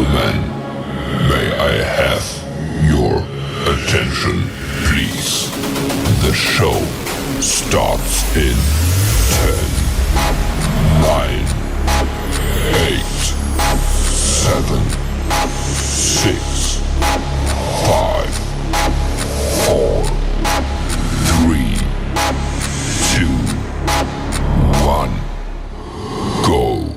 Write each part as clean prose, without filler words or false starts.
gentlemen, may I have your attention, please? The show starts in 10, 9, 8, 7, 6, 5, 4, 3, 2, 1, go.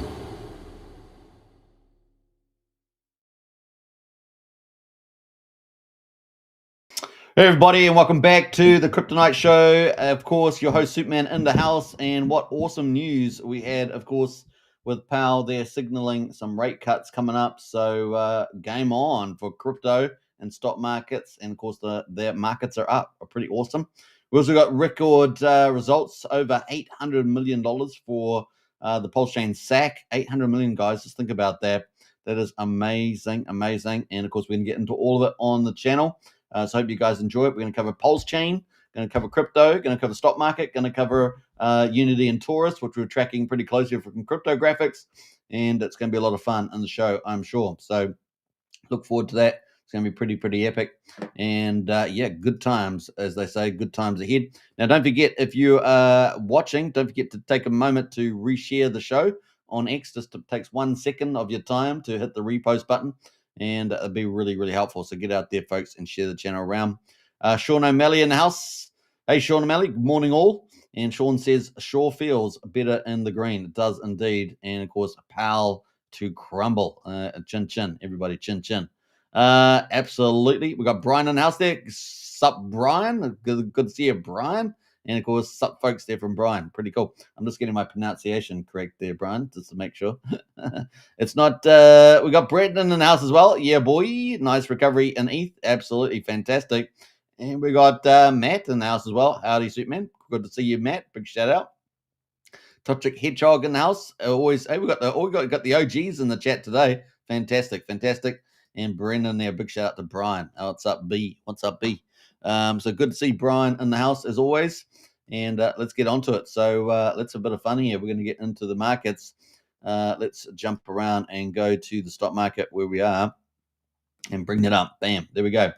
Hey everybody, and welcome back to the Kryptonite Show. Of course, your host Superman in the house, and what awesome news we had, of course, with Powell. They're signaling some rate cuts coming up, so game on for crypto and stock markets, and of course their markets are up, are pretty awesome. We also got record results, over $800 million for the PulseChain SAC. 800 million, guys, just think about that. That is amazing, and of course we're going to get into all of it on the channel. So I hope you guys enjoy it. We're going to cover PulseChain, going to cover crypto, going to cover stock market, going to cover Unity and Taurus, which we're tracking pretty closely from crypto graphics, and it's going to be a lot of fun in the show, I'm sure. So look forward to that. It's going to be pretty epic, and yeah, good times, as they say, good times ahead. Now, don't forget, if you are watching, don't forget to take a moment to reshare the show on X. Just takes 1 second of your time to hit the repost button, and it'll be really helpful. So get out there, folks, and share the channel around. Sean O'Malley in the house. Hey, Sean O'Malley, good morning all. And Sean says, sure feels better in the green. It does indeed. And of course, Powell to crumble. Chin, everybody, chin. Absolutely. We got Brian in the house there. Sup, Brian? Good to see you, Brian. And of course, sup folks there from Brian. Pretty cool. I'm just getting my pronunciation correct there, Brian, just to make sure. It's not, we got Brendan in the house as well. Yeah, boy. Nice recovery in ETH. Absolutely fantastic. And we got Matt in the house as well. Howdy, Superman. Good to see you, Matt. Big shout out. Totric Hedgehog in the house. Always, hey, we got the OGs in the chat today. Fantastic. And Brendan there. Big shout out to Brian. Oh, what's up, B? So good to see Brian in the house as always. And let's get onto it. So let's have a bit of fun here. We're going to get into the markets. Let's jump around and go to the stock market where we are and bring it up. Bam, there we go.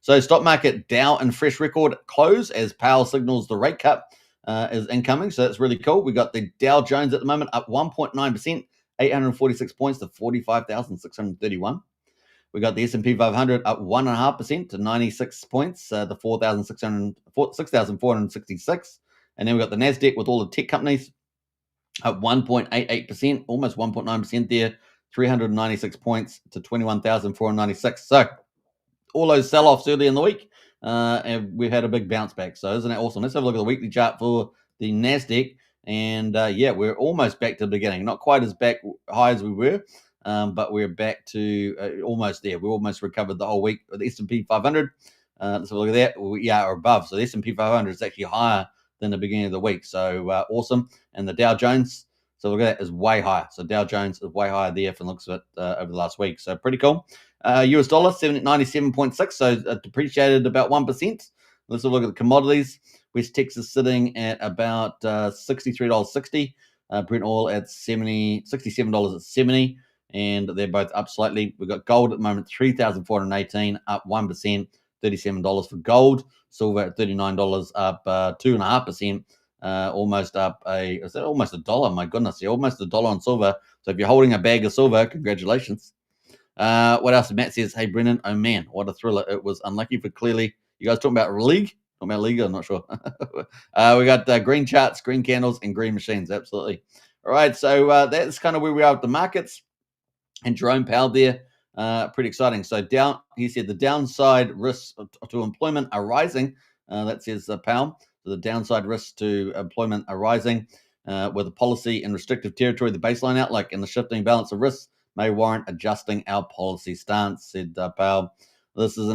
So stock market Dow and fresh record close as Powell signals the rate cut is incoming. So that's really cool. We got the Dow Jones at the moment up 1.9%, 846 points to 45,631. We got the S&P 500 up 1.5% to 96 points, the 6,466. And then we got the NASDAQ with all the tech companies up 1.88%, almost 1.9% there, 396 points to 21,496. So all those sell-offs early in the week, and we've had a big bounce back. So isn't that awesome? Let's have a look at the weekly chart for the NASDAQ. And yeah, we're almost back to the beginning. Not quite as back high as we were, but we're back to almost there. We almost recovered the whole week with the S&P 500. Let's have a look at that. We are above. So the S&P 500 is actually higher than the beginning of the week. So awesome. And the Dow Jones, so look at that, is way higher. So Dow Jones is way higher there from the looks of it over the last week. So pretty cool. US dollar 97.6, so depreciated about 1%. Let's have a look at the commodities. West Texas sitting at about $63.60. Brent oil at $67.70, and they're both up slightly. We've got gold at the moment, $3,418, up 1%, $37 for gold. Silver at $39, up 2.5%. Almost up almost $1? My goodness, yeah, almost $1 on silver. So if you're holding a bag of silver, congratulations. What else? Matt says, hey, Brennan, oh man, what a thriller. It was unlucky for clearly. You guys talking about league? Talking about league? I'm not sure. We got green charts, green candles, and green machines. Absolutely. All right. So that's kind of where we are with the markets. And Jerome Powell there, pretty exciting. So he said the downside risks to employment are rising. That says Powell. So the downside risks to employment are rising with the policy in restrictive territory, the baseline outlook, and the shifting balance of risks may warrant adjusting our policy stance, said Powell. This is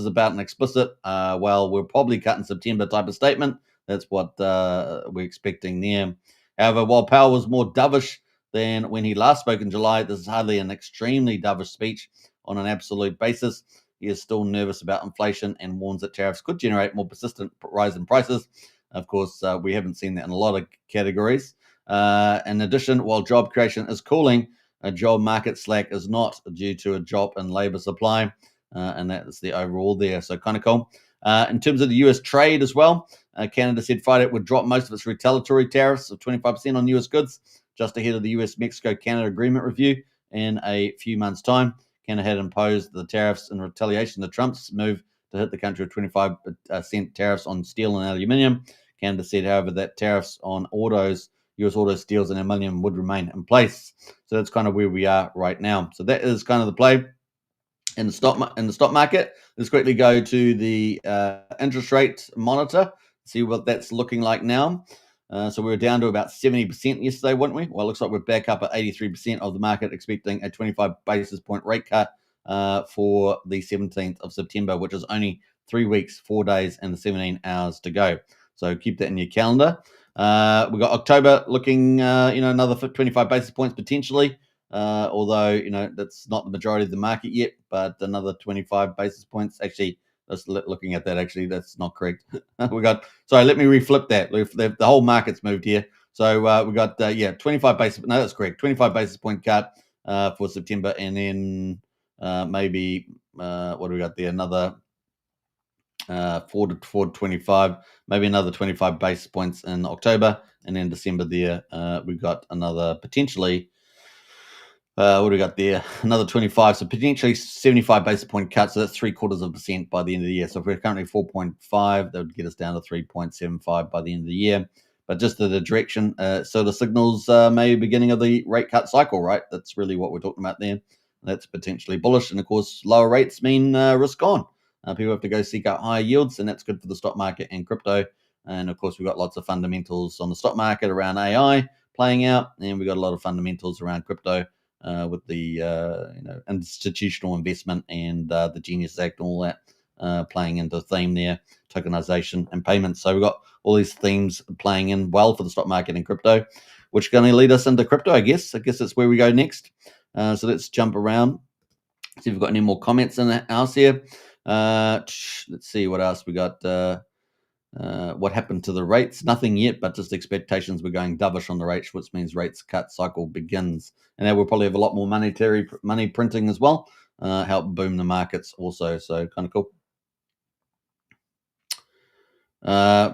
about an explicit, well, we'll probably cut in September type of statement. That's what we're expecting there. However, while Powell was more dovish than when he last spoke in July, this is hardly an extremely dovish speech on an absolute basis. He is still nervous about inflation and warns that tariffs could generate more persistent rise in prices. Of course, we haven't seen that in a lot of categories. In addition, while job creation is cooling, a job market slack is not due to a drop in labor supply, and that's the overall there. So kind of cool. In terms of the US trade as well, Canada said Friday it would drop most of its retaliatory tariffs of 25% on US goods, just ahead of the US-Mexico-Canada agreement review in a few months' time. Canada had imposed the tariffs in retaliation to Trump's move to hit the country with 25% tariffs on steel and aluminium. Canada said, however, that tariffs on autos, US auto steels and aluminium would remain in place. So that's kind of where we are right now. So that is kind of the play in the stock market. Let's quickly go to the interest rate monitor, see what that's looking like now. So we were down to about 70% yesterday, weren't we? Well, it looks like we're back up at 83% of the market, expecting a 25 basis point rate cut for the 17th of September, which is only 3 weeks, 4 days, and 17 hours to go. So keep that in your calendar. We got October looking, another 25 basis points potentially. Although, that's not the majority of the market yet, but another 25 basis points. Actually, just looking at that, actually, that's not correct. Let me reflip that. The whole market's moved here. So we got, 25 basis. No, that's correct. 25 basis point cut for September. And then maybe, what do we got there? Another 4 to 25, maybe another 25 basis points in October. And then December there, we've got another potentially, what do we got there? Another 25, so potentially 75 basis point cut. So that's 0.75% by the end of the year. So if we're currently 4.5, that would get us down to 3.75 by the end of the year. But just the direction, so the signals maybe beginning of the rate cut cycle, right? That's really what we're talking about there. That's potentially bullish. And of course, lower rates mean risk on. People have to go seek out higher yields, and that's good for the stock market and crypto. And of course, we've got lots of fundamentals on the stock market around AI playing out, and we've got a lot of fundamentals around crypto. With the institutional investment and the Genius Act and all that playing into the theme there, tokenization and payments. So we've got all these themes playing in well for the stock market and crypto, which is going to lead us into crypto, I guess. I guess that's where we go next. So let's jump around, see if we've got any more comments in the house here. Let's see what else we got. What happened to the rates? Nothing yet, but just expectations we're going dovish on the rates, which means rates cut cycle begins. And that will probably have a lot more money printing as well, help boom the markets also. So kind of cool.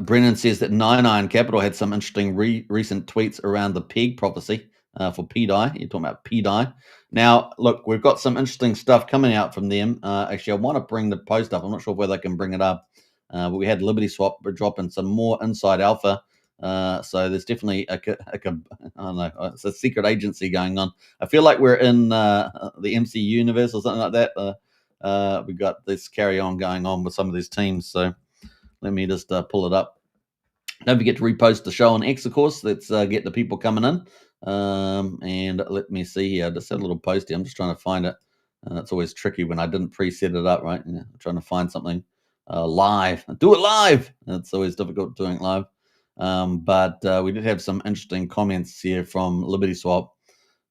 Brennan says that 99 Capital had some interesting recent tweets around the PEG prophecy for PDI. You're talking about PDI. Now, look, we've got some interesting stuff coming out from them. Actually, I want to bring the post up. I'm not sure whether I can bring it up. But we had Liberty Swap dropping some more inside alpha. So there's definitely I don't know, it's a secret agency going on. I feel like we're in the MCU universe or something like that. We got this carry on going on with some of these teams. So let me just pull it up. Don't forget to repost the show on X, of course. Let's get the people coming in. And let me see here. I just had a little post here. I'm just trying to find it. It's always tricky when I didn't preset it up, right? I'm trying to find something. Live. Do it live. It's always difficult doing it live. But we did have some interesting comments here from Liberty Swap.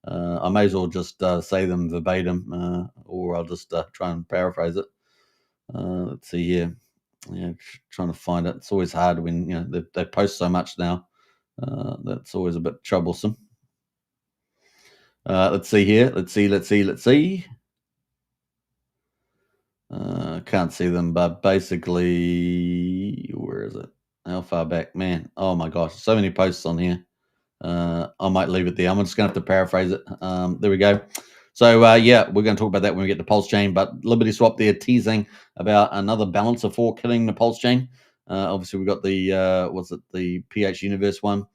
I may as well just say them verbatim, or I'll just try and paraphrase it. Let's see here. Yeah, trying to find it. It's always hard when they post so much now. That's always a bit troublesome. Let's see here. Let's see. Can't see them, but basically, where is it? How far back? Man, oh my gosh, so many posts on here. I might leave it there. I'm just going to have to paraphrase it. There we go. So, we're going to talk about that when we get to PulseChain, but Liberty Swap, they're teasing about another balancer fork hitting the PulseChain. Obviously, we've got the PH Universe one,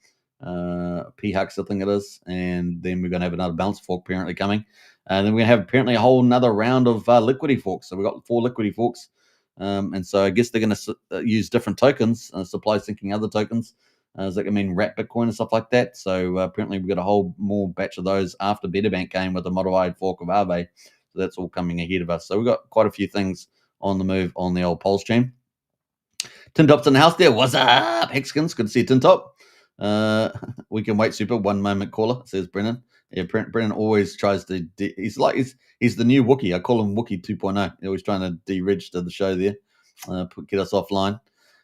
PHUX, I think it is, and then we're going to have another balancer fork apparently coming. And then we're going to have apparently a whole another round of liquidity forks. So we've got 4 liquidity forks. And so I guess they're going to use different tokens, supply syncing other tokens. Does that mean wrap Bitcoin and stuff like that? So apparently we've got a whole more batch of those after Betterbank came with the modified fork of Aave. So that's all coming ahead of us. So we've got quite a few things on the move on the old PulseChain. Tintop's in the house there. What's up, Hexkins? Good to see you, Tintop. We can wait, super. One moment, caller, says Brennan. Yeah, Brennan always tries to. He's the new Wookiee. I call him Wookiee 2.0. He's always trying to deregister the show there, get us offline.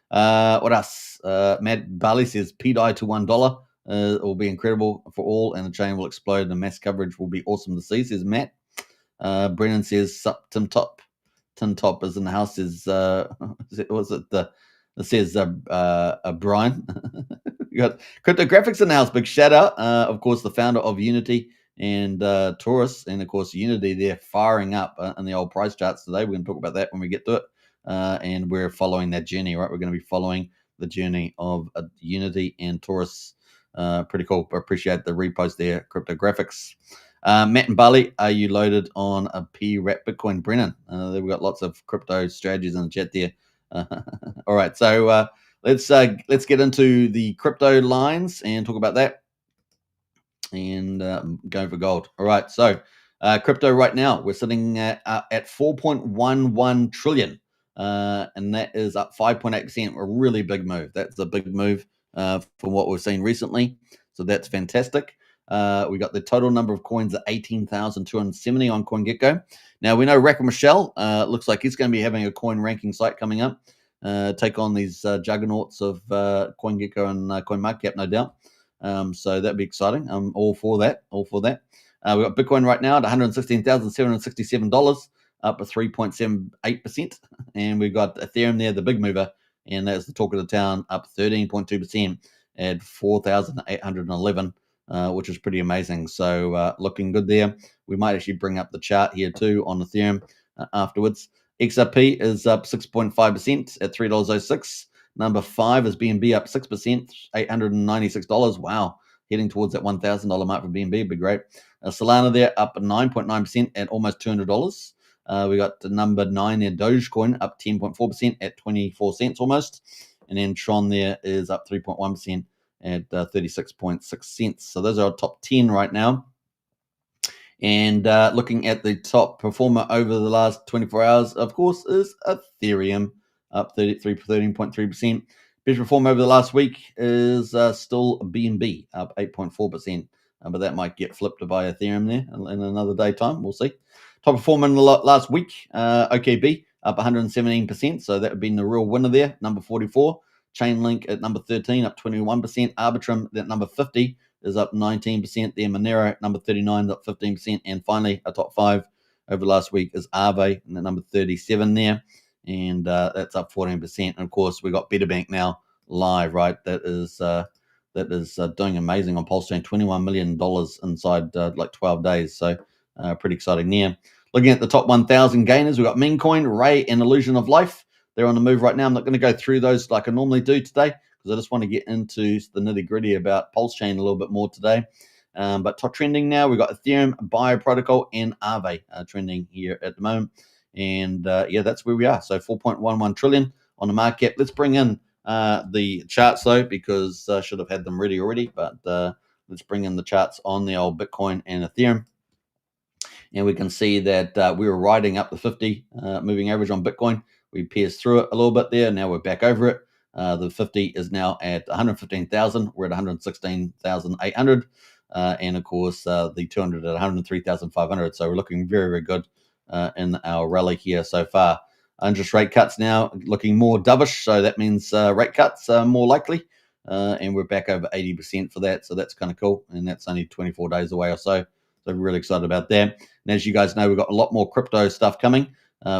What else? Matt Barley says PDI to $1. will be incredible for all, and the chain will explode, and mass coverage will be awesome to see, says Matt. Brennan says, Tim Top is in the house. Is was it the? It says Brian. You got Cryptographics in the house. Big shout out, of course, the founder of Unity and Taurus, and of course Unity. They're firing up in the old price charts today. We're going to talk about that when we get to it, and we're following that journey. Right, we're going to be following the journey of Unity and Taurus. Pretty cool. I appreciate the repost there, Cryptographics. Matt and Bali, are you loaded on a P-Wrap Bitcoin, Brennan? We've got lots of crypto strategies in the chat there. All right, so let's get into the crypto lines and talk about that and go for gold. All right, so crypto right now, we're sitting at 4.11 trillion, and that is up 5.8%. A really big move. That's a big move from what we've seen recently, so that's fantastic. We got the total number of coins at 18,270 on CoinGecko. Now, we know Racker Michelle looks like he's going to be having a coin ranking site coming up, take on these juggernauts of CoinGecko and CoinMarketCap, no doubt. So that'd be exciting. I'm all for that. We've got Bitcoin right now at $116,767, up at 3.78%. And we've got Ethereum there, the big mover, and that's the talk of the town, up 13.2% at 4,811. Which is pretty amazing. So looking good there. We might actually bring up the chart here too on Ethereum afterwards. XRP is up 6.5% at $3.06. Number 5 is BNB up 6%, $896. Wow, heading towards that $1,000 mark for BNB, be great. Solana there up 9.9% at almost $200. We got the number 9 there, Dogecoin, up 10.4% at 24 cents almost. And then Tron there is up 3.1% at 36.6 cents. So those are our top 10 right now. And looking at the top performer over the last 24 hours, of course, is Ethereum, up 13.3%. Best performer over the last week is still BNB, up 8.4%. But that might get flipped by Ethereum there in another daytime. We'll see. Top performer in the last week, OKB, up 117%. So that would be the real winner there, number 44. Chainlink at number 13, up 21%. Arbitrum at number 50 is up 19%. There, Monero at number 39, up 15%. And finally, our top 5 over the last week is Aave at number 37 there, and that's up 14%. And of course, we got Betterbank now live, right? That is doing amazing on PulseChain, $21 million inside like 12 days. So pretty exciting there. Looking at the top 1,000 gainers, we've got Memecoin, Ray, and Illusion of Life. They're on the move right now. I'm not going to go through those like I normally do today because I just want to get into the nitty-gritty about PulseChain a little bit more today. But top trending now, we've got Ethereum, Bio Protocol, and Aave trending here at the moment. And yeah, that's where we are. So 4.11 trillion on the market. Let's bring in the charts though, because I should have had them ready already. But let's bring in the charts on the old Bitcoin and Ethereum. And we can see that we were riding up the 50 moving average on Bitcoin. We pierced through it a little bit there. Now we're back over it. The 50 is now at 115,000. We're at 116,800. And of course, the 200 at 103,500. So we're looking very, very good in our rally here so far. Interest rate cuts now looking more dovish. So that means rate cuts are more likely. And we're back over 80% for that. So that's kind of cool. And that's only 24 days away or so. So we're really excited about that. And as you guys know, we've got a lot more crypto stuff coming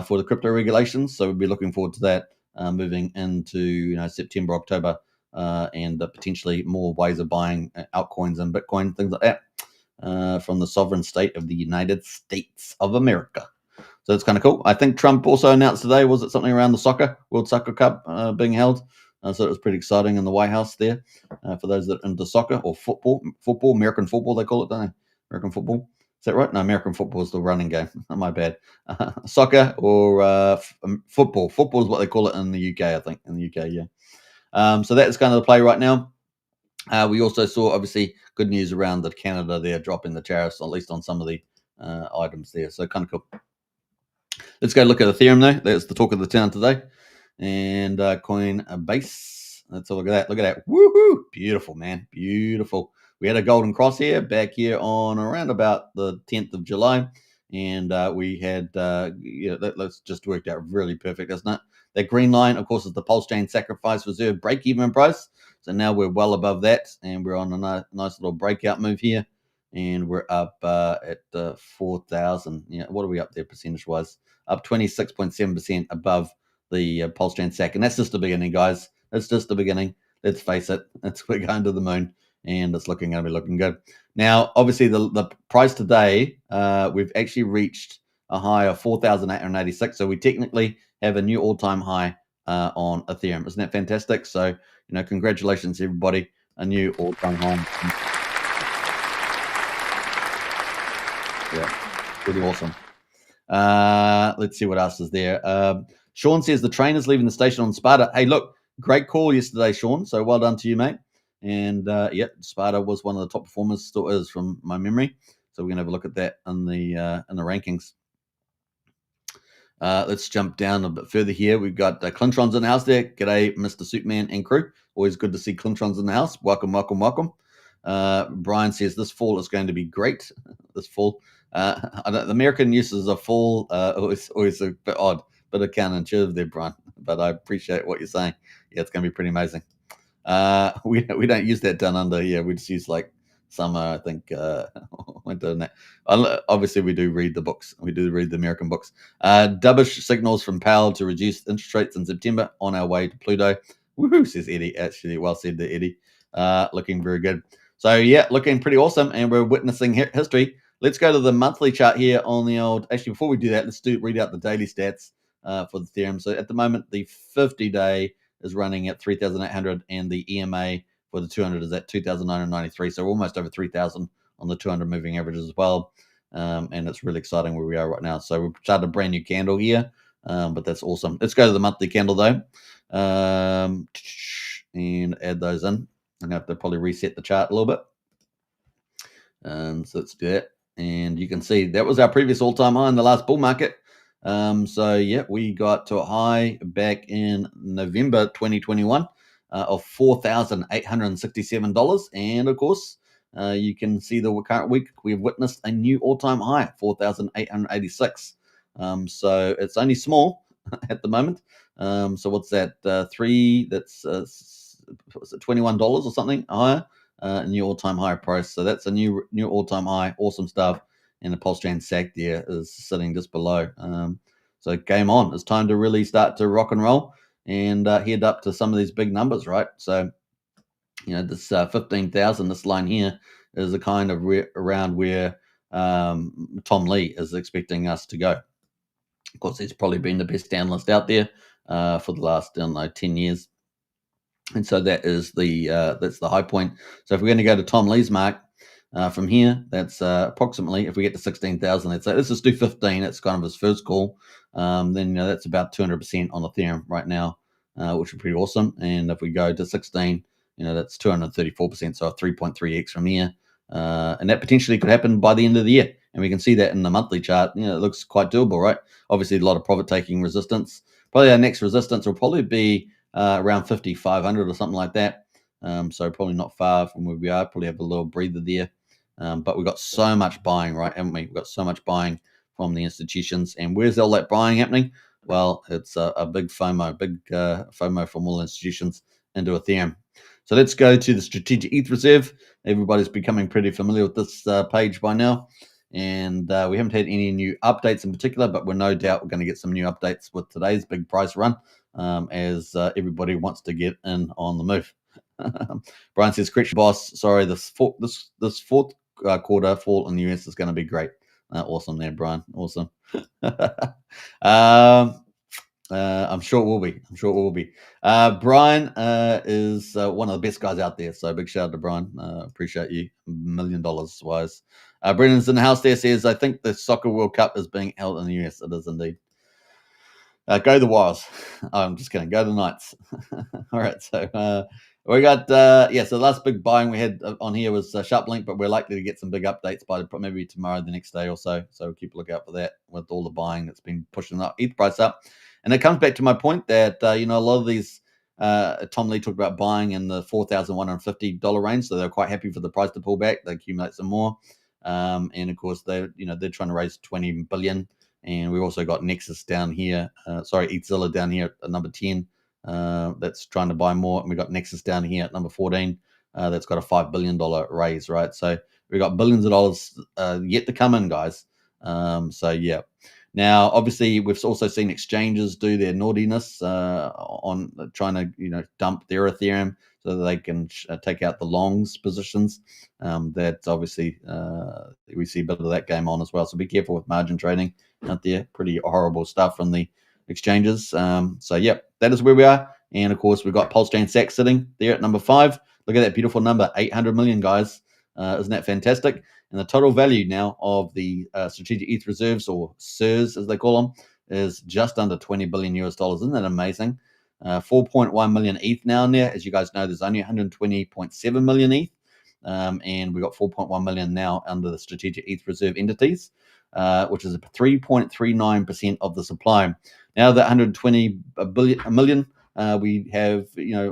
for the crypto regulations. So we'll be looking forward to that moving into September, October, and potentially more ways of buying altcoins and Bitcoin, things like that, from the sovereign state of the United States of America. So that's kind of cool. I think Trump also announced today, was it something around the World Soccer Cup being held? So it was pretty exciting in the White House there for those that are into soccer or football, American football, they call it, don't they? American football. Is that right? No, American football is the running game. My bad. Soccer or football. Football is what they call it in the UK, I think. In the UK, yeah. So that is kind of the play right now. We also saw, obviously, good news around that Canada there dropping the tariffs, at least on some of the items there. So kind of cool. Let's go look at Ethereum, though. That's the talk of the town today. And Coinbase. Let's have a look at that. Look at that. Woohoo! Beautiful, man. Beautiful. We had a golden cross here, back here on around about the 10th of July. and we had that's just worked out really perfect, doesn't it? That green line, of course, is the PulseChain sacrifice reserve break-even price. So now we're well above that, and we're on a nice little breakout move here, and we're up at 4,000. What are we up there percentage-wise? Up 26.7% above the PulseChain sack, and that's just the beginning, guys. It's just the beginning. Let's face it. We're going to the moon, and it's going to be looking good. Now, obviously, the price today, we've actually reached a high of 4,886. So we technically have a new all-time high on Ethereum. Isn't that fantastic? So, congratulations, everybody. A new all-time high. Yeah, pretty awesome. Let's see what else is there. Sean says the train is leaving the station on Sparta. Hey, look, great call yesterday, Sean. So well done to you, mate. And Sparta was one of the top performers, still is from my memory. So we're gonna have a look at that in the rankings. Let's jump down a bit further here. We've got Clintrons in the house there. G'day, Mr. Superman and crew. Always good to see Clintrons in the house. Welcome, welcome, welcome. Brian says this fall is going to be great. This fall. The American uses of fall always a bit odd, bit of counterintuitive there, Brian. But I appreciate what you're saying. Yeah, it's going to be pretty amazing. We don't use that down under. Yeah, we just use like summer, I think, winter and that. Obviously, we do read the books. We do read the American books. Dovish signals from Powell to reduce interest rates in September on our way to Pluto. Woohoo, says Eddie. Actually, well said there, Eddie. Looking very good. So, yeah, looking pretty awesome, and we're witnessing history. Let's go to the monthly chart here on the old. Actually, before we do that, let's read out the daily stats for the Ethereum. So, at the moment, the 50-day is running at 3,800, and the EMA for the 200 is at 2,993. So, we're almost over 3,000 on the 200 moving averages as well. And it's really exciting where we are right now. So, we've started a brand new candle here, but that's awesome. Let's go to the monthly candle, though, and add those in. I'm going to have to probably reset the chart a little bit. So let's do that. And you can see that was our previous all-time high in the last bull market. So, yeah, we got to a high back in November 2021 of $4,867. And, of course, you can see the current week we've witnessed a new all-time high, 4,886. So it's only small at the moment. So what's that? That's $21 or something higher, new all-time high price. So that's a new all-time high. Awesome stuff. And the PulseChain sack there is sitting just below. So game on. It's time to really start to rock and roll and head up to some of these big numbers, right? So, this 15,000, this line here is a kind of around where Tom Lee is expecting us to go. Of course, he's probably been the best analyst out there for the last 10 years. And so that is that's the high point. So if we're going to go to Tom Lee's mark from here, that's approximately, if we get to 16,000, let's say, let's just do 15. That's kind of his first call. Then that's about 200% on Ethereum right now, which is pretty awesome. And if we go to 16, that's 234%, so a 3.3x from here. And that potentially could happen by the end of the year. And we can see that in the monthly chart. It looks quite doable, right? Obviously, a lot of profit-taking resistance. Probably our next resistance will probably be around 5,500 or something like that. So probably not far from where we are. Probably have a little breather there. But we've got so much buying, right, haven't we? We've got so much buying from the institutions. And where's all that buying happening? Well, it's a big FOMO from all institutions into Ethereum. So let's go to the Strategic ETH Reserve. Everybody's becoming pretty familiar with this page by now. And we haven't had any new updates in particular, but we're no doubt we're going to get some new updates with today's big price run as everybody wants to get in on the move. Brian says, correction, boss. Sorry, this fourth quarter fall in the US is going to be great. Awesome there, Brian. Awesome. I'm sure it will be. Brian is one of the best guys out there. So big shout out to Brian. Appreciate you. $1 million wise. Brendan's in the house there, says, I think the Soccer World Cup is being held in the US. It is indeed. Go the Warriors. I'm just kidding. Go the Knights. All right. So we got, so the last big buying we had on here was SharpLink, but we're likely to get some big updates by maybe tomorrow, the next day or so. So keep a look out for that with all the buying that's been pushing the ETH price up. And it comes back to my point that, a lot of these, Tom Lee talked about buying in the $4,150 range. So they're quite happy for the price to pull back. They accumulate some more. And of course they're trying to raise 20 billion. And we've also got Nexus down here. ETHZilla down here at number 10. That's trying to buy more. And we've got Nexus down here at number 14. That's got a $5 billion raise, right? So we've got billions of dollars yet to come in, guys. So yeah. Now, obviously, we've also seen exchanges do their naughtiness on trying to, dump their Ethereum so that they can take out the longs positions. That's obviously we see a bit of that game on as well. So be careful with margin trading out there. Pretty horrible stuff from the exchanges. So yep, that is where we are. And of course, we've got PulseChain SAC sitting there at number 5. Look at that beautiful number, 800 million, guys. Isn't that fantastic? And the total value now of the strategic ETH reserves, or SIRS as they call them, is just under $20 billion US. Isn't that amazing? 4.1 million ETH now in there. As you guys know, there's only 120.7 million ETH. And we've got 4.1 million now under the strategic ETH reserve entities, which is 3.39% of the supply. Now that 120 million, we have,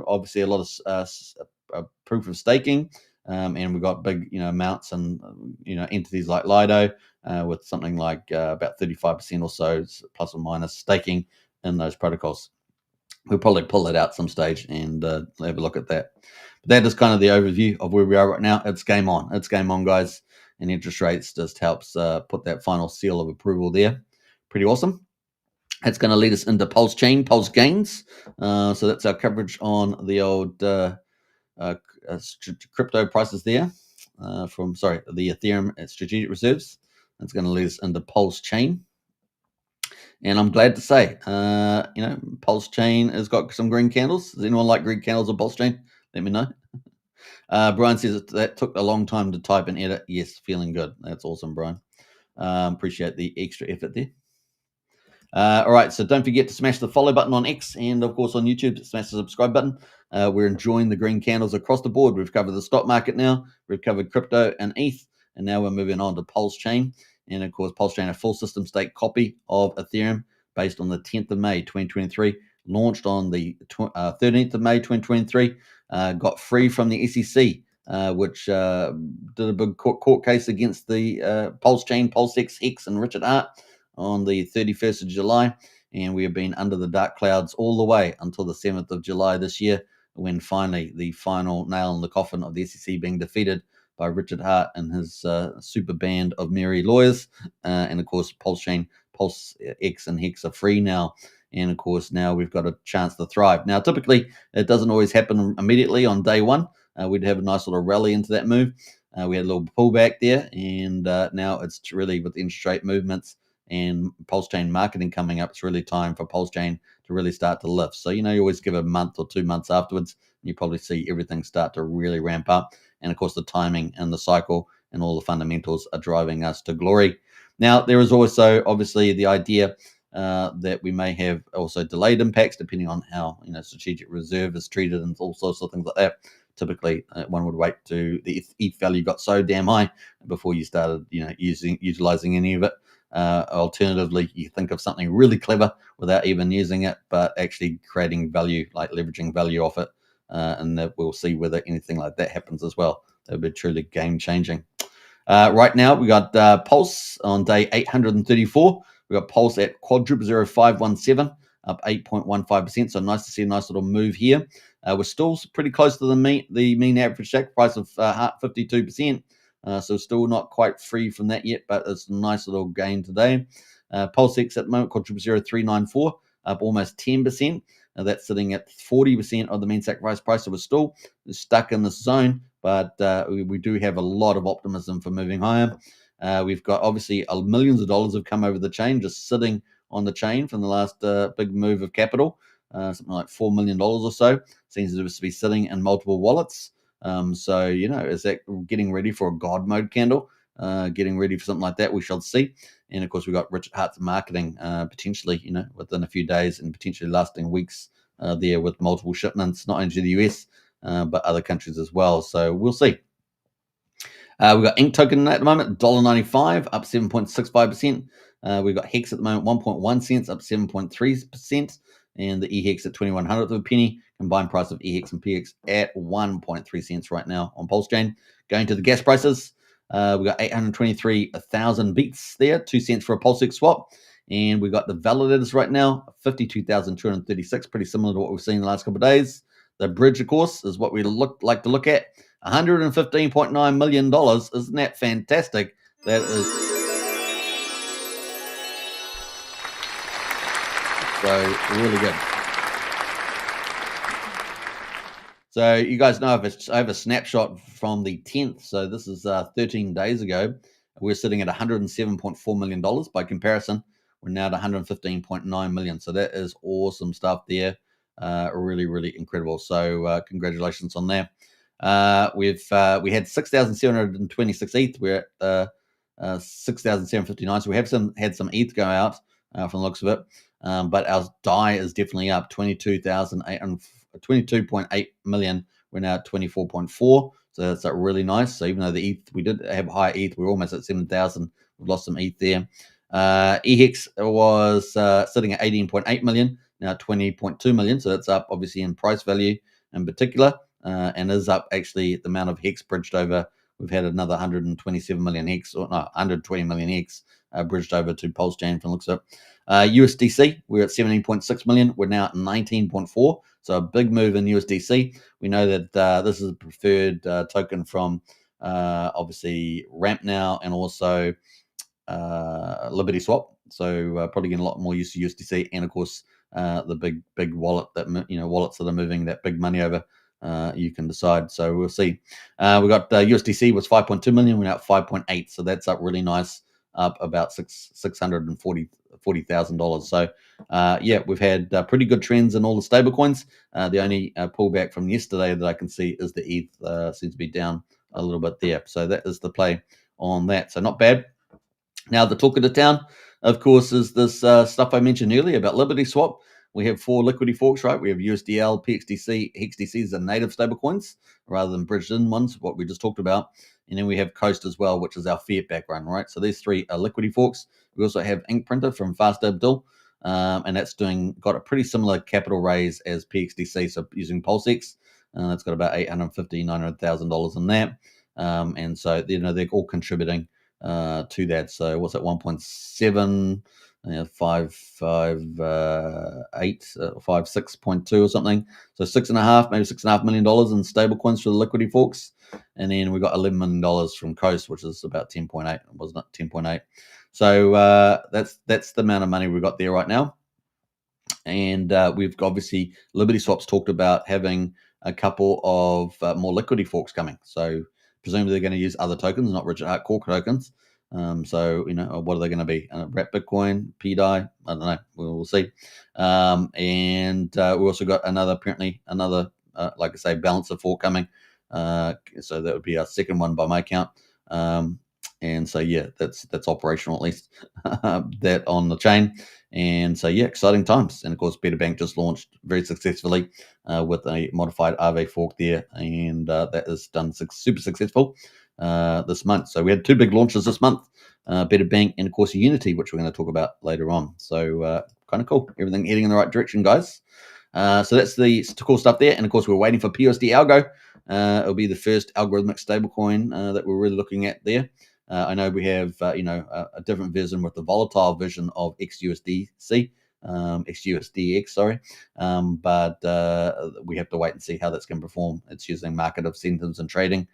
obviously a lot of proof of staking. And we've got big, amounts and, entities like Lido with something like about 35% or so, plus or minus, staking in those protocols. We'll probably pull that out some stage and have a look at that. But that is kind of the overview of where we are right now. It's game on. It's game on, guys. And interest rates just helps put that final seal of approval there. Pretty awesome. That's going to lead us into PulseChain, Pulse Gains. So that's our coverage on the old crypto prices there the Ethereum strategic reserves. That's going to lead us into PulseChain. And I'm glad to say, PulseChain has got some green candles. Does anyone like green candles on PulseChain? Let me know. Brian says that took a long time to type and edit. Yes, feeling good. That's awesome, Brian. Appreciate the extra effort there. All right, so don't forget to smash the follow button on X and, of course, on YouTube. Smash the subscribe button. We're enjoying the green candles across the board. We've covered the stock market now. We've covered crypto and ETH. And now we're moving on to PulseChain. And, of course, PulseChain, a full system stake copy of Ethereum based on the 10th of May, 2023. Launched on the 13th of May, 2023. Got free from the SEC, which did a big court case against the PulseChain, PulseX, Hex, and Richard Hart on the 31st of July, and we have been under the dark clouds all the way until the 7th of July this year, when finally the final nail in the coffin of the SEC being defeated by Richard Hart and his super band of merry lawyers. And of course, PulseChain, PulseX, and Hex are free now. And of course, now we've got a chance to thrive. Now, typically, it doesn't always happen immediately on day one. We'd have a nice little rally into that move. We had a little pullback there, and now it's really with interest rate movements and PulseChain marketing coming up, it's really time for PulseChain to really start to lift. So, you always give a month or 2 months afterwards, and you probably see everything start to really ramp up. And of course, the timing and the cycle and all the fundamentals are driving us to glory. Now, there is also obviously the idea that we may have also delayed impacts depending on how, strategic reserve is treated and all sorts of things like that. Typically, one would wait to the ETH value got so damn high before you started, utilizing any of it. Alternatively, you think of something really clever without even using it, but actually creating value, like leveraging value off it. And that we'll see whether anything like that happens as well. That would be truly game changing. Right now, we got Pulse on day 834. We got Pulse at quadruple 0517, up 8.15%. So nice to see a nice little move here. We're still pretty close to the mean average stack price of 52%. So still not quite free from that yet, but it's a nice little gain today. PulseX at the moment, quadruple 0394, up almost 10%. That's sitting at 40% of the mean sacrifice price. So we're still stuck in this zone, but we do have a lot of optimism for moving higher. We've got obviously millions of dollars have come over the chain, just sitting on the chain from the last big move of capital. Something like $4 million or so seems to be sitting in multiple wallets. So, is that getting ready for a God mode candle? Getting ready for something like that, we shall see. And of course, we've got Richard Hart's marketing potentially, within a few days and potentially lasting weeks there with multiple shipments, not only to the US, but other countries as well. So we'll see. We've got Ink token at the moment, $1.95, up 7.65%. We've got Hex at the moment, 1.1 cents, up 7.3%. And the EHEX at 21/100 of a penny. Combined price of EHEX and PX at 1.3 cents right now on PulseChain. Going to the gas prices. We got 823,000 beats there, 2 cents for a PulseX swap. And we got the validators right now, 52,236, pretty similar to what we've seen in the last couple of days. The bridge, of course, is what we like to look at. $115.9 million. Isn't that fantastic? That is so really good. So you guys know I have a snapshot from the 10th. So this is 13 days ago. We're sitting at $107.4 million. By comparison, we're now at 115.9 million. So that is awesome stuff there. Really, really incredible. So congratulations on that. We had 6,726 ETH. We're at 6,759. So we have had some ETH go out from the looks of it. But our DAI is definitely up 22.8 million. We're now at 24.4. So that's really nice. So even though the ETH, we did have high ETH, we're almost at 7,000. We've lost some ETH there. EHEX was sitting at 18.8 million, now 20.2 million. So that's up obviously in price value in particular, and is up actually the amount of HEX bridged over. We've had another 127 million HEX, or no, 120 million HEX bridged over to PulseChain from the looks of it. USDC, we're at 17.6 million. We're now at 19.4. So a big move in USDC. We know that this is a preferred token from obviously Ramp now and also Liberty Swap. So probably getting a lot more use to USDC, and of course the big wallet that wallets that are moving that big money over. You can decide. So we'll see. We got USDC was 5.2 million. We're now at 5.8. So that's up really nice, up about $640,000. So yeah, we've had pretty good trends in all the stable coins. The only pullback from yesterday that I can see is the ETH seems to be down a little bit there. So that is the play on that. So not bad. Now the talk of the town, of course, is this stuff I mentioned earlier about Liberty Swap. We have 4 liquidity forks, right? We have USDL, PXDC, HEXDCs, and native stablecoins rather than bridged in ones, what we just talked about. And then we have Coast as well, which is our fiat background, right? So these 3 are liquidity forks. We also have Ink Printer from Fast Abdul, and that's got a pretty similar capital raise as PXDC, so using PulseX. It's got about $900,000 in that. And so, they're all contributing to that. So what's that, 1.7, 56.2 or something. So maybe $6.5 million in stable coins for the liquidity forks. And then we got $11 million from Coast, which is about 10.8, wasn't it? 10.8. So that's the amount of money we've got there right now. And we've obviously Liberty Swap's talked about having a couple of more liquidity forks coming. So presumably they're going to use other tokens, not Richard Hart core tokens. So what are they going to be? Wrap Bitcoin, PDI? I don't know. We'll see. And we also got another, like I say, balancer fork coming. So that would be our second one by my count. And so yeah, that's operational at least that on the chain. And so yeah, exciting times. And of course, Better Bank just launched very successfully with a modified Aave fork there, and that is done super successful this month. So we had 2 big launches this month, Better Bank and of course Unity, which we're going to talk about later on. So kind of cool. Everything heading in the right direction, guys. So that's the cool stuff there. And of course, we're waiting for PUSD ALGO. It'll be the first algorithmic stablecoin that we're really looking at there. I know we have, a different version with the volatile version of XUSDC, XUSDX, sorry. But we have to wait and see how that's going to perform. It's using market incentives and trading.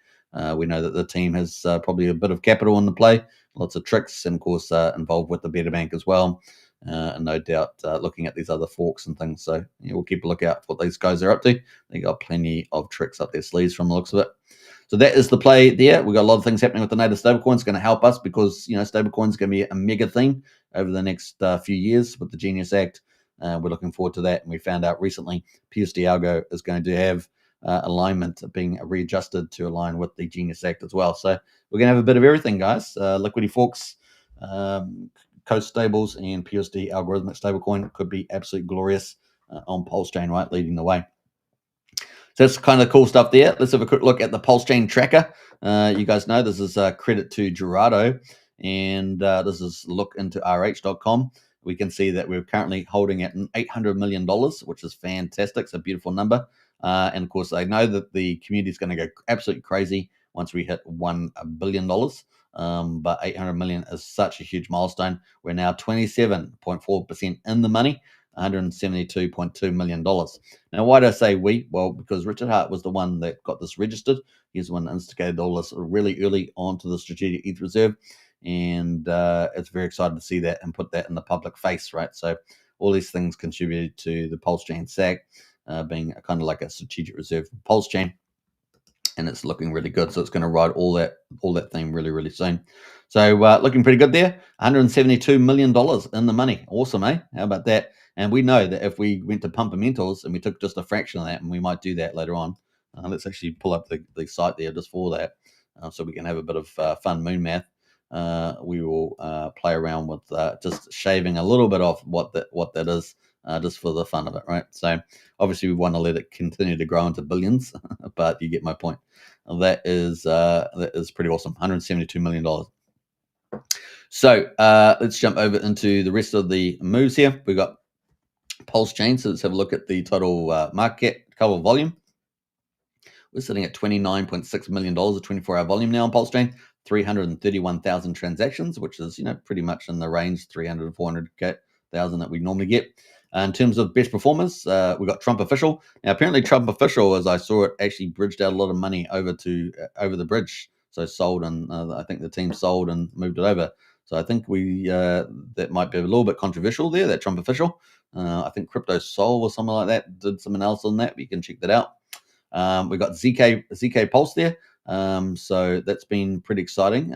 We know that the team has probably a bit of capital in the play, lots of tricks, and of course involved with the Better Bank as well. And no doubt looking at these other forks and things. So we'll keep a lookout for what these guys are up to. They got plenty of tricks up their sleeves from the looks of it. So that is the play there. We've got a lot of things happening with the native stablecoins. It's going to help us because, stablecoins are going to be a mega thing over the next few years with the Genius Act. We're looking forward to that. And we found out recently PUSD ALGO is going to have alignment being readjusted to align with the Genius Act as well. So we're going to have a bit of everything, guys. Liquidity forks, Coast stables, and PUSD algorithmic stablecoin could be absolutely glorious on PulseChain, right, leading the way. So that's kind of cool stuff there. Let's have a quick look at the PulseChain tracker. You guys know this is credit to Gerardo, and this is look into rh.com. We can see that we're currently holding at $800 million, which is fantastic. It's a beautiful number. And of course, I know that the community is going to go absolutely crazy once we hit $1 billion. But 800 million is such a huge milestone. We're now 27.4% in the money, $172.2 million. Now, why do I say we? Well, because Richard Hart was the one that got this registered. He's the one that instigated all this really early onto the Strategic ETH Reserve. And it's very exciting to see that and put that in the public face, right? So all these things contributed to the PulseChain SAG being kind of like a strategic reserve PulseChain, and it's looking really good. So it's going to ride all that thing really, really soon. So looking pretty good there. $172 million in the money. Awesome, eh? How about that? And we know that if we went to Pumpamentals and we took just a fraction of that, and we might do that later on. Let's actually pull up the site there just for that, so we can have a bit of fun moon math. We will play around with just shaving a little bit off what that is, just for the fun of it, right? So obviously we want to let it continue to grow into billions, but you get my point. That is pretty awesome. $172 million. So let's jump over into the rest of the moves here. We've got PulseChain. So let's have a look at the total market cap volume. We're sitting at $29.6 million of 24-hour volume now on PulseChain. 331,000 transactions, which is pretty much in the range 300 to 400,000 that we normally get. In terms of best performers, we got Trump Official. Now, apparently, Trump Official, as I saw it, actually bridged out a lot of money over the bridge. So sold, and I think the team sold and moved it over. So I think that might be a little bit controversial there. That Trump Official. I think Crypto Soul or something like that did some analysis on that. But you can check that out. We got ZK Pulse there. So that's been pretty exciting.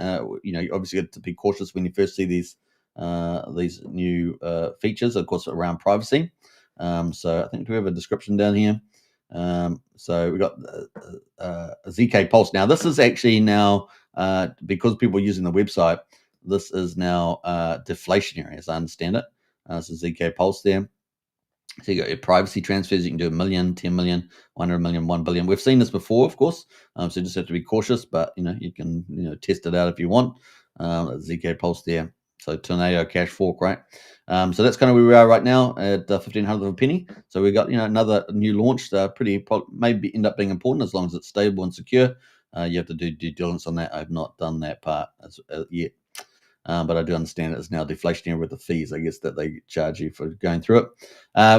You obviously have to be cautious when you first see these new features, of course, around privacy. So I think we have a description down here. So we got ZK Pulse. Now, this is actually now, because people are using the website, this is now deflationary, as I understand it. So ZK Pulse there. So you got your privacy transfers. You can do 1 million, 10 million, 100 million, 1 billion. We've seen this before, of course. So you just have to be cautious, but you can test it out if you want. ZK Pulse there. So Tornado Cash Fork, right? So that's kind of where we are right now at 1,500 of a penny. So we got another new launch. Maybe end up being important as long as it's stable and secure. You have to do due diligence on that. I've not done that part yet. But I do understand it's now deflationary with the fees, I guess, that they charge you for going through it.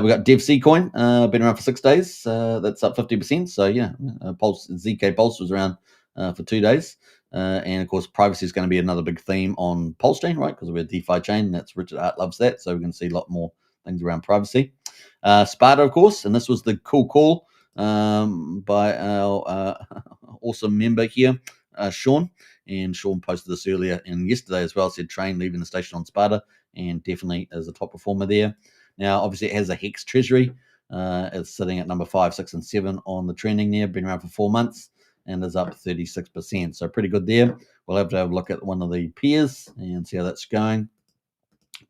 We got DevC Coin, been around for 6 days. That's up 50%. So yeah, ZK Pulse was around for 2 days. And of course, privacy is going to be another big theme on PulseChain, right? Because we're a DeFi chain. That's Richard Hart loves that. So we're going to see a lot more things around privacy. Sparta, of course, and this was the cool call by our awesome member here, Sean. And Sean posted this earlier and yesterday as well. Said Train leaving the station on Sparta, and definitely is a top performer there. Now, obviously, it has a Hex treasury. It's sitting at number 5, 6, and 7 on the trending there. Been around for 4 months and is up 36%. So pretty good there. We'll have to have a look at one of the peers and see how that's going.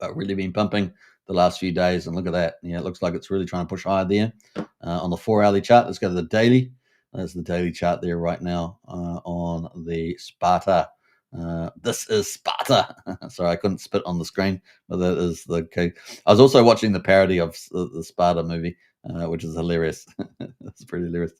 But really been pumping the last few days, and look at that. Yeah, it looks like it's really trying to push higher there. On the 4-hourly chart, let's go to the daily. There's the daily chart there right now on the Sparta. This is Sparta. Sorry, I couldn't spit on the screen, but that is the key. I was also watching the parody of the Sparta movie, which is hilarious. It's pretty hilarious.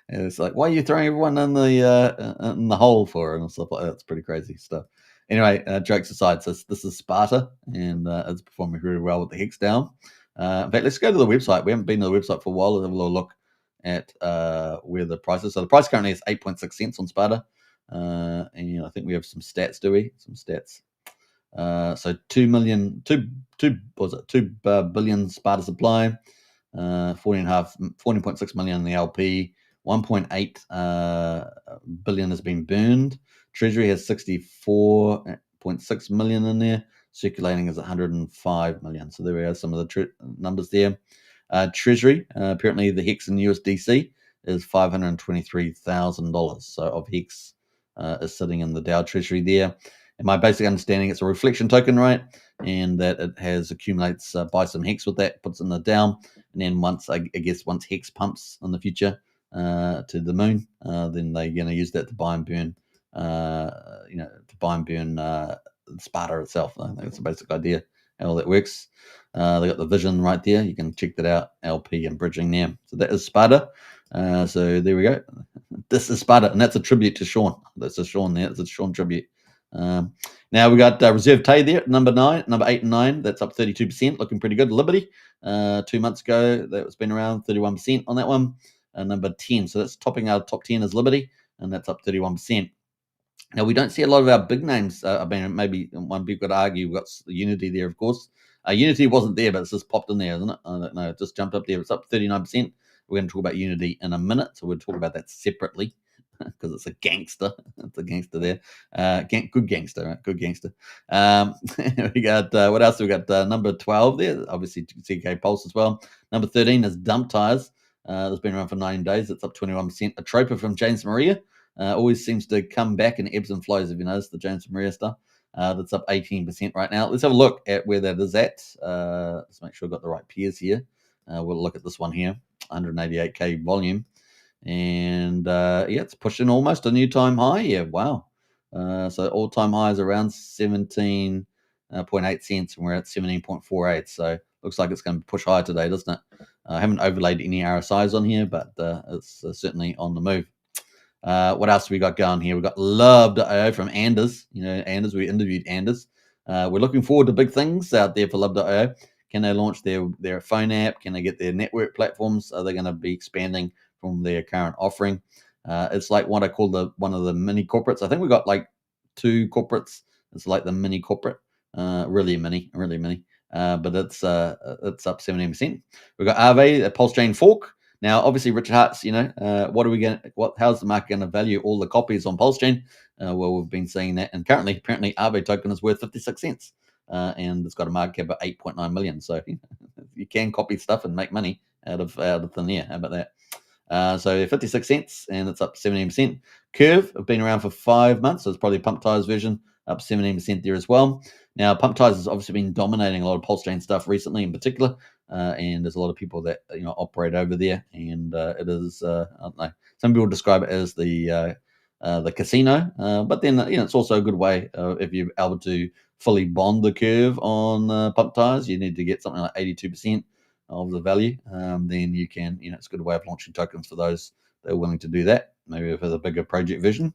And it's like, why are you throwing everyone in the hole for, and stuff like that? It's pretty crazy stuff. Anyway, jokes aside, so this is Sparta, and it's performing really well with the Hex down. In fact, let's go to the website. We haven't been to the website for a while. Let's have a little look at where the price is. So the price currently is 8.6 cents on Sparta. And I think we have some stats, do we? Some stats. So 2 billion Sparta supply, 14.6 million in the LP, 1.8 billion has been burned. Treasury has 64.6 million in there. Circulating is 105 million. So there we are, some of the numbers there. Treasury, apparently the Hex in USDC is $523,000. So of Hex is sitting in the DAO Treasury there. And my basic understanding, it's a reflection token, right? And that it accumulates buy some Hex with that, puts in the DAO, and then once Hex pumps in the future to the moon, then they're going to use that to buy and burn, Sparta itself. I think that's the basic idea how all that works. They got the vision right there. You can check that out, LP and bridging there. So that is Sparta. So there we go. This is Sparta, and that's a tribute to Sean. That's a Sean there. It's a Sean tribute. Now we got Reserve Tay there, number 8 and 9. That's up 32%, looking pretty good. Liberty, 2 months ago, that's been around 31% on that one. Number 10, so that's topping our top 10 is Liberty, and that's up 31%. Now we don't see a lot of our big names. I mean, maybe one people could argue we've got Unity there, of course. Unity wasn't there, but it's just popped in there, isn't it? I don't know. It just jumped up there. It's up 39%. We're going to talk about Unity in a minute, so we'll talk about that separately because it's a gangster. It's a gangster there. Good gangster, right? Good gangster. We got, what else? We got number 12 there, obviously CK Pulse as well. Number 13 is Dump Tires. It's been around for 9 days. It's up 21%. A Troper from James Maria. Always seems to come back in ebbs and flows, if you notice, the James Maria stuff. That's up 18% right now. Let's have a look at where that is at. Let's make sure I've got the right peers here. We'll look at this one here, 188K volume. And yeah, it's pushing almost a new time high. Yeah, wow. So all-time high is around 17.8 cents, and we're at 17.48. So looks like it's going to push higher today, doesn't it? I haven't overlaid any RSIs on here, but it's certainly on the move. What else we got going here? We got Love.io from Anders. You know, Anders, we interviewed Anders. We're looking forward to big things out there for Love.io. Can they launch their phone app? Can they get their network platforms? Are they going to be expanding from their current offering? It's like what I call one of the mini corporates. I think we got like 2 corporates. It's like the mini corporate, really mini. But it's up 17%. We've got Aave, a PulseChain fork. Now, obviously, Richard Hart's, you know, how's the market going to value all the copies on PulseChain? Well, we've been seeing that, and currently, apparently, Aave token is worth 56 cents, and it's got a market cap of 8.9 million. So you can copy stuff and make money out of thin air. How about that? So 56 cents, and it's up 17%. Curve have been around for 5 months, so it's probably Pump Tires version, up 17% there as well. Now, Pump Tires has obviously been dominating a lot of PulseChain stuff recently, in particular, and there's a lot of people that operate over there, and it is I don't know. Some people describe it as the casino, but then it's also a good way if you're able to fully bond the curve on Pump Tires. You need to get something like 82% of the value. Then you can, it's a good way of launching tokens for those that are willing to do that. Maybe for the bigger project vision.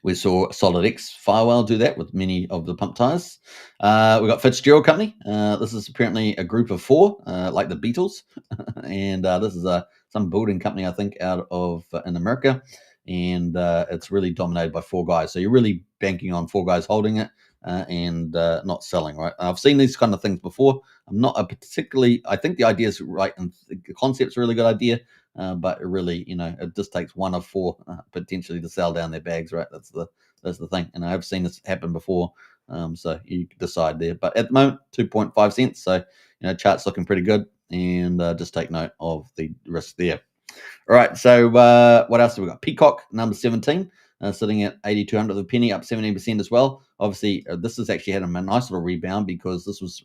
We saw SolidX Firewall do that with many of the Pump Tires. We got Fitzgerald Company. This is apparently a group of 4, like the Beatles, and this is some building company, I think, out of in America, and it's really dominated by 4 guys. So you're really banking on 4 guys holding it and not selling, right? I've seen these kind of things before. I'm not I think the idea is right, and the concept's a really good idea. But really, it just takes 1 of 4 potentially to sell down their bags, right? That's the thing. And I've seen this happen before. So you decide there. But at the moment, 2.5 cents. So, chart's looking pretty good. And just take note of the risk there. All right. So what else have we got? Peacock, number 17, sitting at 8,200 of a penny, up 17% as well. Obviously, this has actually had a nice little rebound because this was,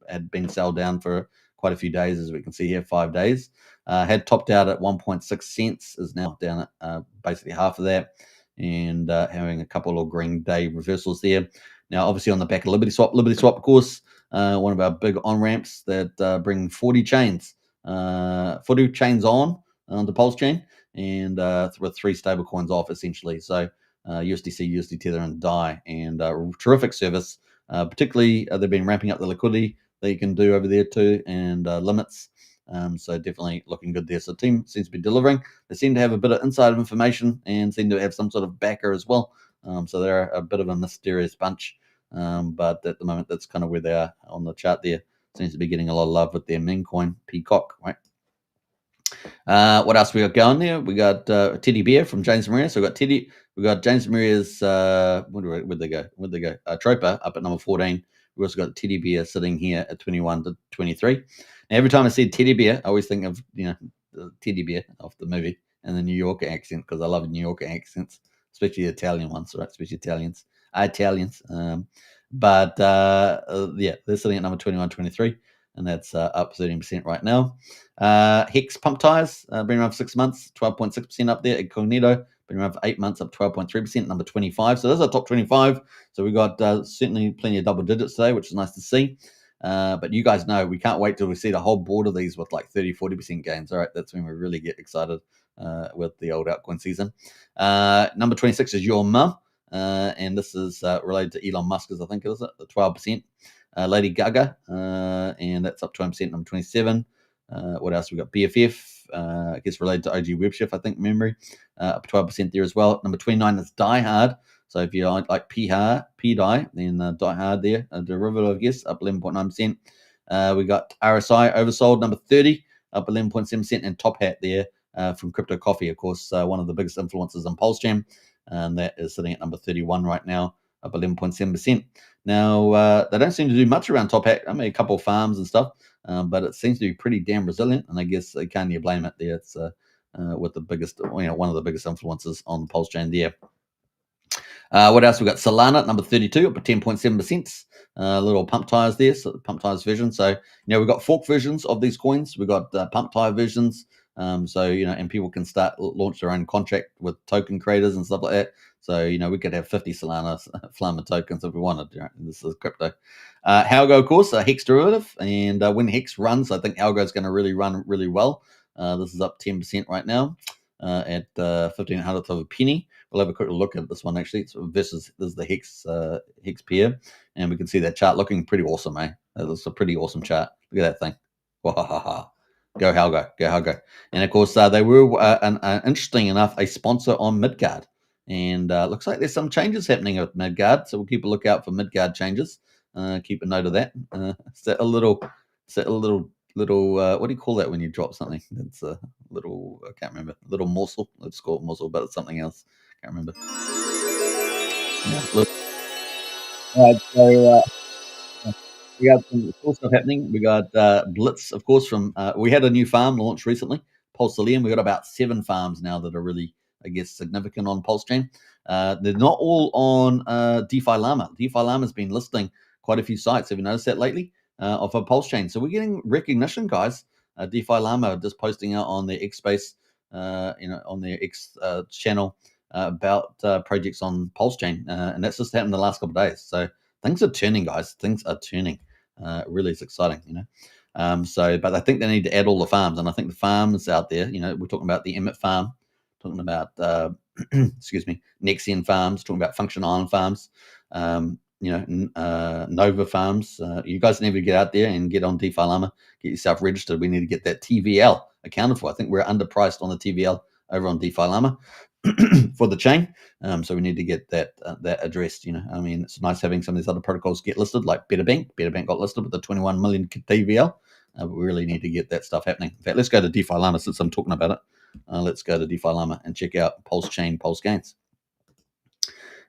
had been sold down for quite a few days, as we can see here, 5 days. Had topped out at 1.6 cents, is now down at basically half of that, and having a couple of green day reversals there. Now, obviously, on the back of Liberty Swap, of course, one of our big on-ramps that bring 40 chains on the PulseChain, and with 3 stable coins off, essentially. So USDC, USD Tether, and DAI, and terrific service. Particularly, they've been ramping up the liquidity that you can do over there too, and limits. So definitely looking good there. So the team seems to be delivering. They seem to have a bit of inside information and seem to have some sort of backer as well. So they're a bit of a mysterious bunch. But at the moment, that's kind of where they are on the chart there. Seems to be getting a lot of love with their meme coin, Peacock, right? What else we got going there? We got Teddy Bear from James Maria. So we got James Maria's, where'd they go? Troper up at number 14. We also got Teddy Bear sitting here at 21 to 23. Now, every time I see Teddy Bear, I always think of, the Teddy Bear of the movie and the New Yorker accent, because I love New Yorker accents, especially the Italian ones, right? Especially Italians. But yeah, they're sitting at number 21, 23, and that's up 13% right now. Hex Pump Tires, been around for 6 months, 12.6% up there. Incognito, been around for 8 months, up 12.3%, number 25. So those are top 25. So we got certainly plenty of double digits today, which is nice to see. But you guys know we can't wait till we see the whole board of these with like 30, 40% gains. All right, that's when we really get excited with the old altcoin season. Number 26 is Your Mum, and this is related to Elon Musk, I think it is, 12%. Lady Gaga, and that's up 20%. Number 27. What else? We got BFF, I guess related to OG WebChef, I think, memory, up 12% there as well. Number 29 is Die Hard. So if you like P-Die, then Die Hard there, a derivative, I guess, up 11.9%. We got RSI oversold, number 30, up 11.7%, and Top Hat there from Crypto Coffee, of course, one of the biggest influencers on PulseChain, and that is sitting at number 31 right now, up 11.7%. Now, they don't seem to do much around Top Hat. I mean, a couple of farms and stuff, but it seems to be pretty damn resilient, and I guess can't you blame it there? It's with the biggest, one of the biggest influencers on PulseChain there. What else? We got Solana, number 32, up at 10.7%. Little pump tires there, so pump tires version. So, we've got fork versions of these coins. We've got pump tire versions. So, and people can launch their own contract with token creators and stuff like that. So, we could have 50 Solana Flamma tokens if we wanted. This is crypto. ALGO, of course, a Hex derivative. And when Hex runs, I think ALGO is going to really run really well. This is up 10% right now at 1,500th of a penny. We'll have a quick look at this one, actually. This is the Hex pair. And we can see that chart looking pretty awesome, eh? That's a pretty awesome chart. Look at that thing. Go ALGO. And, of course, they were, interesting enough, a sponsor on Midgard. And looks like there's some changes happening with Midgard. So we'll keep a lookout for Midgard changes. Keep a note of that. Is that a little, what do you call that when you drop something? It's a little, I can't remember, little morsel. Let's call it morsel, but it's something else. Can't remember. Yeah, so we got some cool stuff happening. We got Blitz, of course, from we had a new farm launched recently, PulseChain. We got about 7 farms now that are really, I guess, significant on PulseChain. They're not all on DeFi Llama. DeFi Llama's been listing quite a few sites. Have you noticed that lately? Of a PulseChain. So we're getting recognition, guys. DeFi Llama just posting out on their X space, on their X channel about projects on PulseChain, and that's just happened the last couple of days. So things are turning, guys. Things are turning. Really is exciting, but I think they need to add all the farms, and I think the farms out there, we're talking about the Emmett farm, talking about excuse me, Nexian farms, talking about Function Island farms, Nova farms. You guys need to get out there and get on DeFi Llama, get yourself registered. We need to get that TVL accounted for. I think we're underpriced on the TVL over on DeFi Llama for the chain. So we need to get that addressed. It's nice having some of these other protocols get listed, like Betterbank. Betterbank got listed with the 21 million TVL. But we really need to get that stuff happening. In fact, let's go to DeFi Llama since I'm talking about it. Let's go to DeFi Llama and check out PulseChain, Pulse Gains.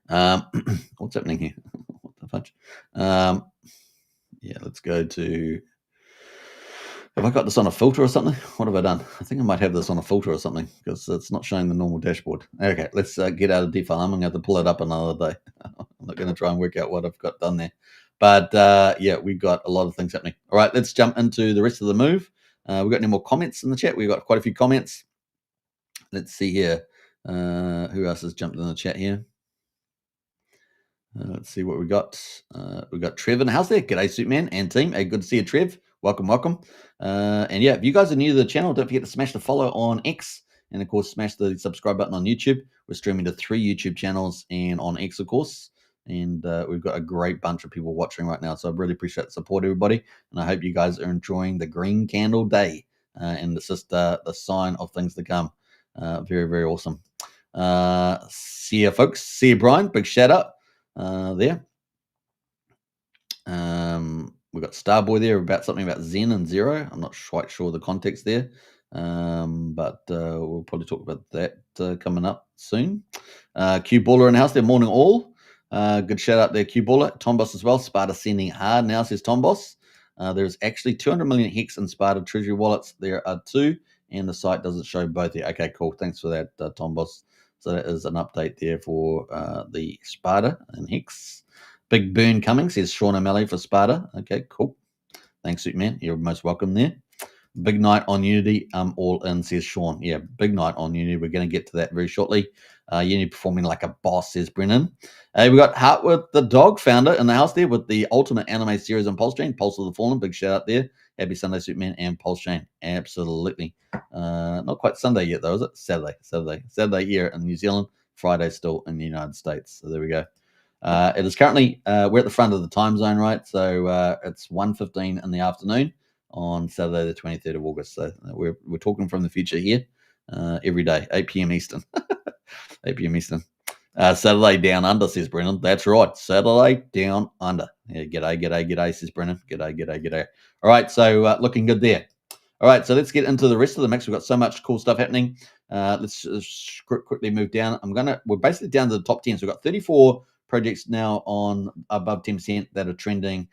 What's happening here? What the fudge? Let's go to. Have I got this on a filter or something? What have I done? I think I might have this on a filter or something because it's not showing the normal dashboard. Okay, let's get out of DeFi Llama. I'm going to have to pull it up another day. I'm not going to try and work out what I've got done there. But we've got a lot of things happening. All right, let's jump into the rest of the move. We've got any more comments in the chat? We've got quite a few comments. Let's see here. Who else has jumped in the chat here? Let's see what we got. We got Trev in the house there. G'day, Superman and team. Hey, good to see you, Trev. Welcome. If you guys are new to the channel, don't forget to smash the follow on X. And, of course, smash the subscribe button on YouTube. We're streaming to 3 YouTube channels and on X, of course. And we've got a great bunch of people watching right now. So I really appreciate the support, everybody. And I hope you guys are enjoying the Green Candle Day. And it's just the sign of things to come. Very, very awesome. See you, folks. See you, Brian. Big shout out there. We've got Starboy there about something about Zen and Zero. I'm not quite sure the context there. But we'll probably talk about that coming up soon. Q Baller in the house there. Morning all. Good shout out there, Q Baller. Tom Boss as well. Sparta sending hard now, says Tom Boss. There's actually 200 million Hex in Sparta treasury wallets. There are 2, and the site doesn't show both here. Okay, cool. Thanks for that, Tom Boss. So that is an update there for the Sparta and Hex. Big burn coming, says Sean O'Malley for Sparta. Okay, cool. Thanks, Superman. You're most welcome there. Big night on Unity. I'm all in, says Sean. Yeah, big night on Unity. We're going to get to that very shortly. Unity performing like a boss, says Brennan. We got Hartwood, the dog founder, in the house there with the ultimate anime series on PulseChain, Pulse of the Fallen. Big shout out there. Happy Sunday, Superman and PulseChain. Absolutely. Not quite Sunday yet, though, is it? Saturday here in New Zealand. Friday still in the United States. So there we go. It is currently, we're at the front of the time zone, right? So it's 1:15 in the afternoon on Saturday, the 23rd of August. So we're talking from the future here every day, 8 p.m. Eastern. 8 p.m. Eastern. Saturday down under, says Brennan. That's right. Saturday down under. Yeah, g'day, says Brennan. G'day. All right, so looking good there. All right, so let's get into the rest of the mix. We've got so much cool stuff happening. Let's quickly move down. We're basically down to the top 10. So we've got 34 projects now on above 10% that are trending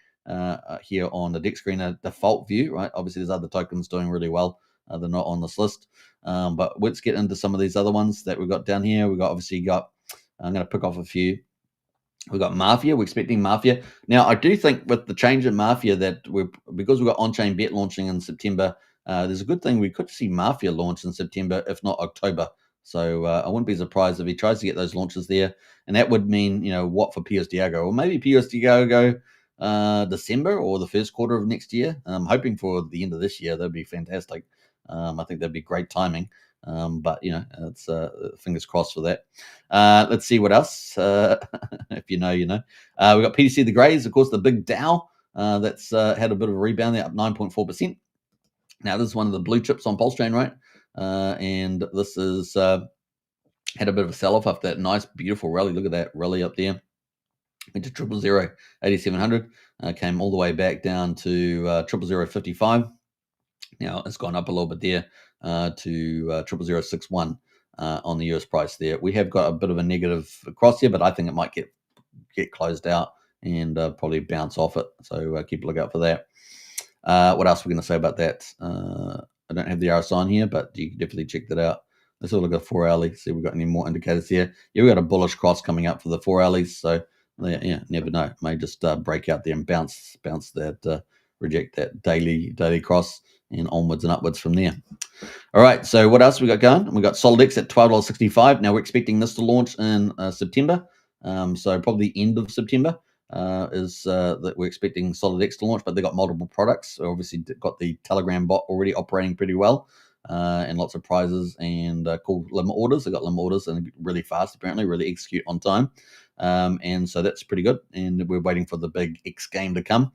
here on the deck screen, a default view, right? Obviously, there's other tokens doing really well. They're not on this list. But let's get into some of these other ones that we've got down here. I'm going to pick off a few. We've got Mafia. We're expecting Mafia. Now, I do think with the change in Mafia that because we've got on-chain bet launching in September, there's a good thing we could see Mafia launch in September, if not October. So I wouldn't be surprised if he tries to get those launches there. And that would mean, what for PUSD ALGO? Or maybe PUSD ALGO December or the first quarter of next year. I'm hoping for the end of this year. That'd be fantastic. I think that'd be great timing. But it's fingers crossed for that. Let's see what else. If you know, you know. We've got PDC the Greys, of course, the big DAO that's had a bit of a rebound there, up 9.4%. Now, this is one of the blue chips on PulseChain, right? And this is had a bit of a sell-off after that nice, beautiful rally. Look at that rally up there. Went to 000, 8,700. Came all the way back down to 000.55. Now, it's gone up a little bit there to 0.0061 on the US price there. We have got a bit of a negative across here, but I think it might get closed out and probably bounce off it. So keep a lookout for that. What else are we going to say about that? I don't have the RSI on here, but you can definitely check that out. Let's have a look at 4 hourly, see if we've got any more indicators here. Yeah, we've got a bullish cross coming up for the 4 hourlies. So, yeah, never know. May just break out there and bounce that, reject that daily cross and onwards and upwards from there. All right, so what else we got going? We got SolidX at $12.65. Now we're expecting this to launch in September. So probably the end of September is that we're expecting SolidX to launch, but they've got multiple products. So obviously got the Telegram bot already operating pretty well and lots of prizes and cool limit orders. They got limit orders and really fast, apparently, really execute on time. And so that's pretty good. And we're waiting for the big X game to come.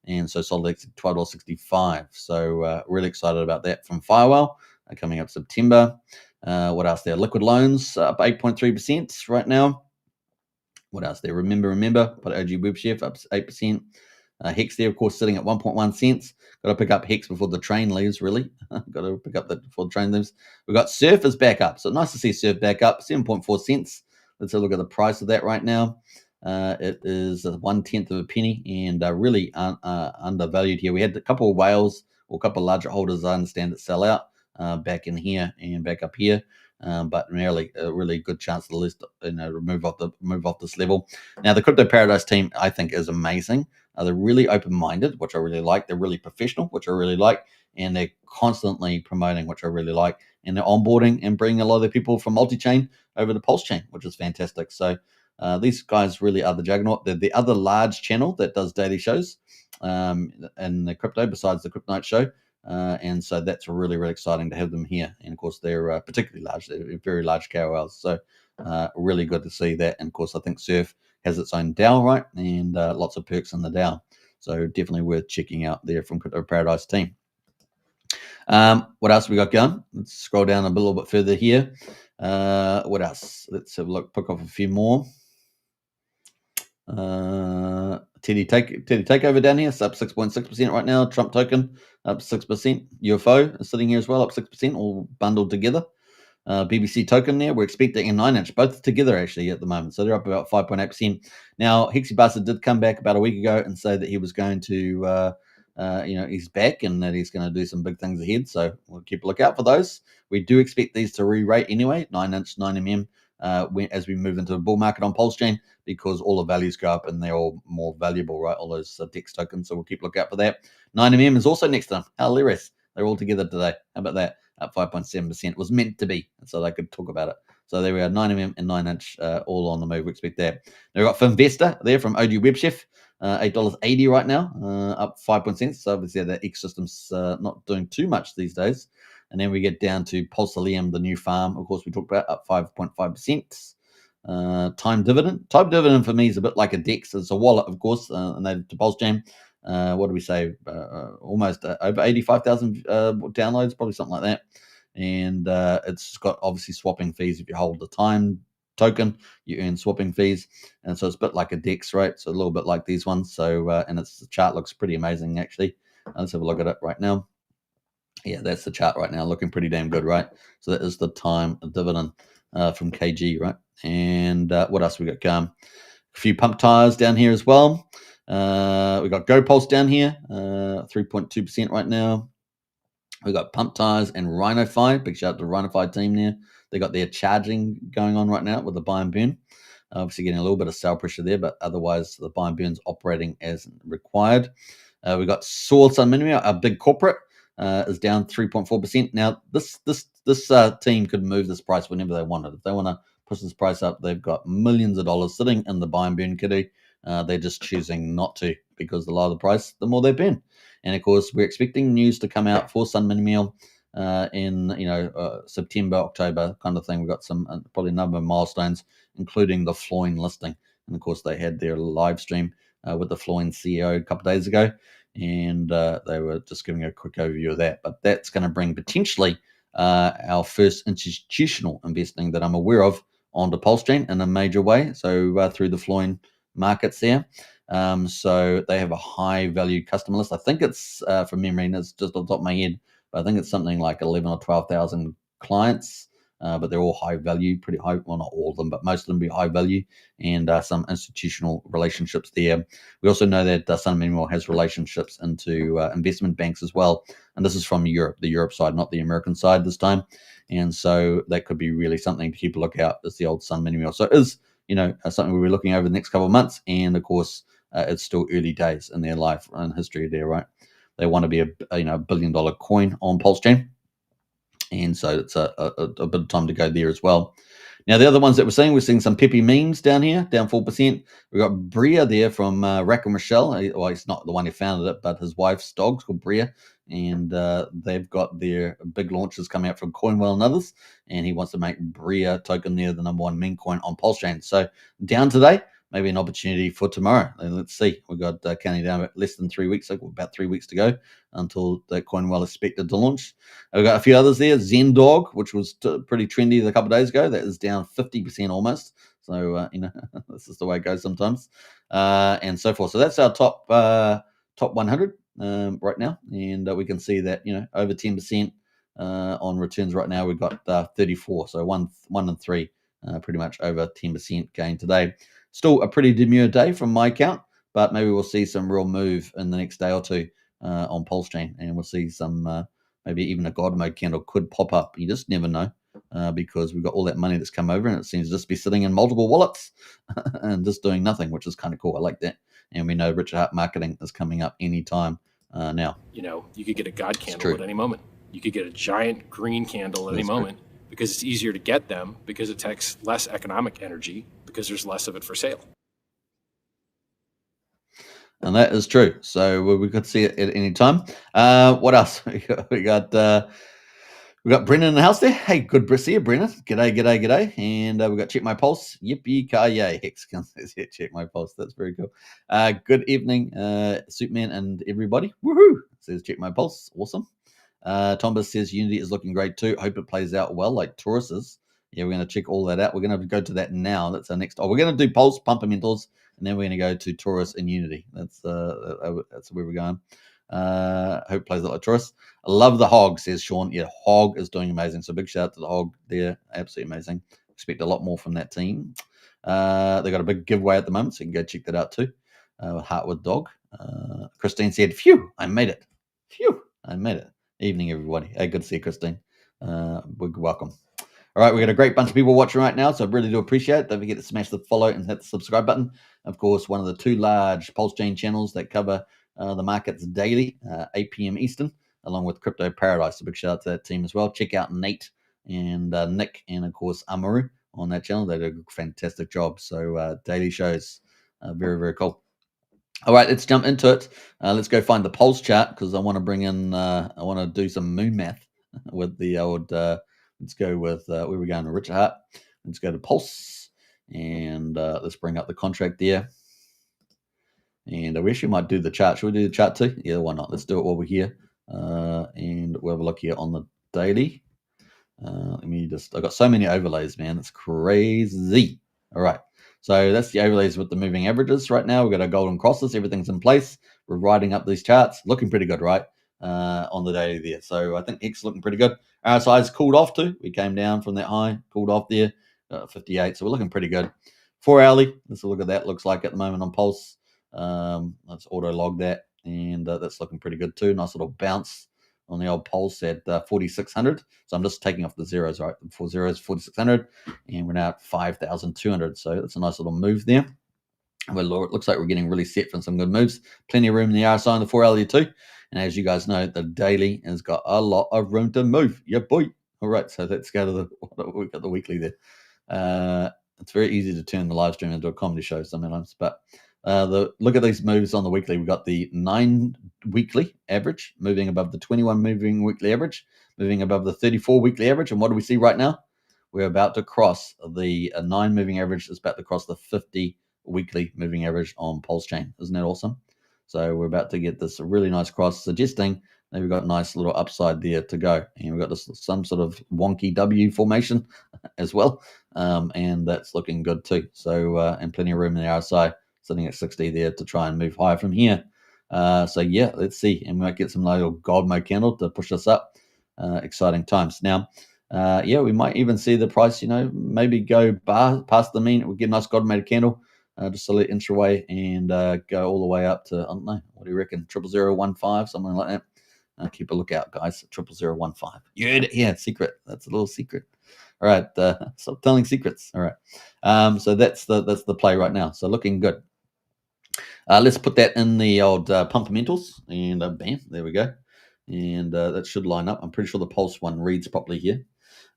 And so SolidX at $12.65. So really excited about that from Firewall coming up September. What else there? Liquid loans up 8.3% right now. What else there? Remember, but OG Web Chef up 8%. Hex there, of course, sitting at 1.1 cents. Got to pick up Hex before the train leaves, really. Got to pick up that before the train leaves. We've got Surf is back up. So nice to see Surf back up, 7.4 cents. Let's have a look at the price of that right now. It is 1/10 of a penny and really undervalued here. We had a couple of whales or a couple of larger holders, I understand, that sell out back in here and back up here. But really, a really good chance to list, move off this level. Now, the Crypto Paradise team, I think, is amazing. They're really open-minded, which I really like. They're really professional, which I really like, and they're constantly promoting, which I really like. And they're onboarding and bringing a lot of the people from multi-chain over to PulseChain, which is fantastic. So these guys really are the juggernaut. They're the other large channel that does daily shows in the crypto besides the Crypto Night show. And so that's really, really exciting to have them here. And of course, they're particularly large. They're very large KOLs. So really good to see that. And of course, I think Surf has its own DAO, right? And lots of perks in the DAO. So definitely worth checking out there from Crypto Paradise team. What else we got going? Let's scroll down a little bit further here. What else? Let's have a look, pick off a few more. Teddy Takeover down here, it's up 6.6% right now. Trump token up 6%. UFO is sitting here as well, up 6%, all bundled together. BBC token there, we're expecting a 9-inch, both together actually at the moment. So they're up about 5.8%. Now, Hexy Bastard did come back about a week ago and say that he was going to, he's back and that he's going to do some big things ahead. So we'll keep a lookout for those. We do expect these to re-rate anyway, 9-inch, 9mm, as we move into a bull market on PulseChain, because all the values go up and they're all more valuable, right? All those DEX tokens. So we'll keep a lookout for that. 9mm is also next to them. Hilarious. They're all together today. How about that? Up 5.7%. It was meant to be, so they could talk about it. So there we are, 9mm and 9-inch, all on the move. We expect that. Now we've got Finvestor there from OG WebChef, $8.80 right now, up 5%. So obviously the ecosystem's not doing too much these days. And then we get down to PulseChain, the new farm, of course, we talked about, up 5.5%. Time dividend for me is a bit like a DEX. It's a wallet, of course, and they to PulseChain. What do we say? Almost over 85,000 downloads, probably something like that. And it's got obviously swapping fees. If you hold the time token, you earn swapping fees, and so it's a bit like a DEX, right? So a little bit like these ones. So and the chart looks pretty amazing, actually. Let's have a look at it right now. Yeah, that's the chart right now, looking pretty damn good, right? So that is the time dividend from KG, right? And what else we got going? A few pump tires down here as well. We got GoPulse down here, 3.2% right now. We got Pump Tires and RhinoFi. Big shout out to the RhinoFi team there. They got their charging going on right now with the buy and burn. Obviously getting a little bit of sell pressure there, but otherwise the buy and burn's operating as required. We got Source Unminimum, a big corporate, is down 3.4%. Now this team could move this price whenever they wanted. If they want to push this price up, they've got millions of dollars sitting in the buy and burn kitty. They're just choosing not to, because the lower the price, the more they burn. And of course, we're expecting news to come out for Sun Mini-Meal in September, October kind of thing. We've got some probably a number of milestones, including the Floyn listing. And of course, they had their live stream with the Floyn CEO a couple of days ago, and they were just giving a quick overview of that. But that's going to bring potentially our first institutional investing that I'm aware of onto PulseChain in a major way. So through the Floyn markets there. So they have a high value customer list. I think it's from memory, and it's just on the top of my head, but I think it's something like 11 or 12,000 clients. But they're all high value, pretty high. Well, not all of them, but most of them be high value, and some institutional relationships there. We also know that Sun Mineral has relationships into investment banks as well, and this is from Europe, the Europe side, not the American side this time. And so that could be really something to keep a look out. Is the old Sun Mineral. So it is something we'll be looking over the next couple of months, and of course, it's still early days in their life and history there, right? They want to be a $1 billion coin on PulseChain. And so it's a bit of time to go there as well. Now, the other ones that we're seeing some peppy memes down here, down 4%. We've got Bria there from Rack and Michelle. Well, he's not the one who founded it, but his wife's dog's called Bria. And they've got their big launches coming out from Coinwell and others. And he wants to make Bria token there the number one meme coin on PulseChain. So down today, maybe an opportunity for tomorrow. Let's see. We've got counting down less than 3 weeks, about 3 weeks to go until the Coinwell is expected to launch. We've got a few others there. Zendog, which was pretty trendy a couple of days ago. That is down 50% almost. So, this is the way it goes sometimes, and so forth. So that's our top 100 right now. And we can see that, over 10% on returns right now. We've got 34. So 1 and 3, pretty much over 10% gain today. Still a pretty demure day from my count, but maybe we'll see some real move in the next day or two on PulseChain, and we'll see some maybe even a God mode candle could pop up. You just never know, because we've got all that money that's come over, and it seems to just be sitting in multiple wallets and just doing nothing, which is kind of cool. I like that. And we know Richard Hart marketing is coming up anytime now. You could get a God candle at any moment. You could get a giant green candle at any moment, because it's easier to get them, because it takes less economic energy, because there's less of it for sale. And that is true. So we could see it at any time. What else? We got Brennan in the house there. Hey, good to see you, Brennan. G'day. And we got Check My Pulse. Yippee-ki-yay. Hexagon says here, Check My Pulse. That's very cool. Good evening, Superman and everybody. Woohoo! Says Check My Pulse. Awesome. Tombas says Unity is looking great too. Hope it plays out well like Taurus is. Yeah, we're going to check all that out. We're going to go to that now. That's our next. We're going to do Pulse, Pumpamentals, and then we're going to go to Taurus and Unity. That's where we're going. Hope it plays out like Taurus. I love the Hog, says Sean. Yeah, Hog is doing amazing. So big shout out to the Hog there. Absolutely amazing. Expect a lot more from that team. They got a big giveaway at the moment, so you can go check that out too. Heartwood Dog. Christine said, "Phew, I made it. Phew, I made it." Evening, everybody. Hey, good to see you, Christine. Welcome. All right, we've got a great bunch of people watching right now, so I really do appreciate it. Don't forget to smash the follow and hit the subscribe button. Of course, one of the two large PulseChain channels that cover the markets daily, 8 p.m. Eastern. along with Crypto Paradise. A big shout out to that team as well. Check out Nate and Nick and, of course, Amaru on that channel. They did a fantastic job. So daily shows, very, very cool. All right, let's jump into it. Let's go find the Pulse chart because I want to bring in, I want to do some moon math with the old, let's go with, where we're going to Richard Hart. Let's go to Pulse and let's bring up the contract there. And we actually might do the chart. Should we do the chart too? Yeah, why not? Let's do it while we're here. And we'll have a look here on the daily. Let me just, I've got so many overlays, man. It's crazy. All right. So that's the overlays with the moving averages right now. We've got our golden crosses. Everything's in place. We're riding up these charts. Looking pretty good, right? On the daily there. So I think X looking pretty good. RSI's cooled off too. We came down from that high, cooled off there, 58. So we're looking pretty good. 4 hourly. Let's look at that. Looks like at the moment on Pulse. Let's auto log that. And that's looking pretty good too. Nice little bounce on the old Pulse at 4,600. So I'm just taking off the zeros, right? The 4 zeros, 4,600, and we're now at 5,200. So that's a nice little move there. Well, it looks like we're getting really set for some good moves. Plenty of room in the RSI and the 4 hourly too. And as you guys know, the daily has got a lot of room to move. Yeah, boy. All right, so let's go to we've got the weekly there. It's very easy to turn the live stream into a comedy show sometimes, but look at these moves on the weekly. We've got the 9 weekly average moving above the 21 moving weekly average, moving above the 34 weekly average. And what do we see right now? We're about to cross the 9 moving average. It's about to cross the 50 weekly moving average on PulseChain. Isn't that awesome? So we're about to get this really nice cross, suggesting that we've got a nice little upside there to go. And we've got this some sort of wonky W formation as well. And that's looking good too. So, and plenty of room in the RSI, sitting at 60 there to try and move higher from here. So yeah, let's see. And we might get some little gold mode candle to push us up. Exciting times. Now, yeah, we might even see the price, maybe go past the mean. We'll get a nice gold mode candle, just a little inch away and go all the way up to, I don't know, what do you reckon? 00015, something like that. Keep a lookout, guys. 00015. You heard it here. Secret. That's a little secret. All right. Stop telling secrets. All right. So that's the play right now. So looking good. Let's put that in the old pumpamentals, and bam, there we go. And that should line up. I'm pretty sure the Pulse one reads properly here.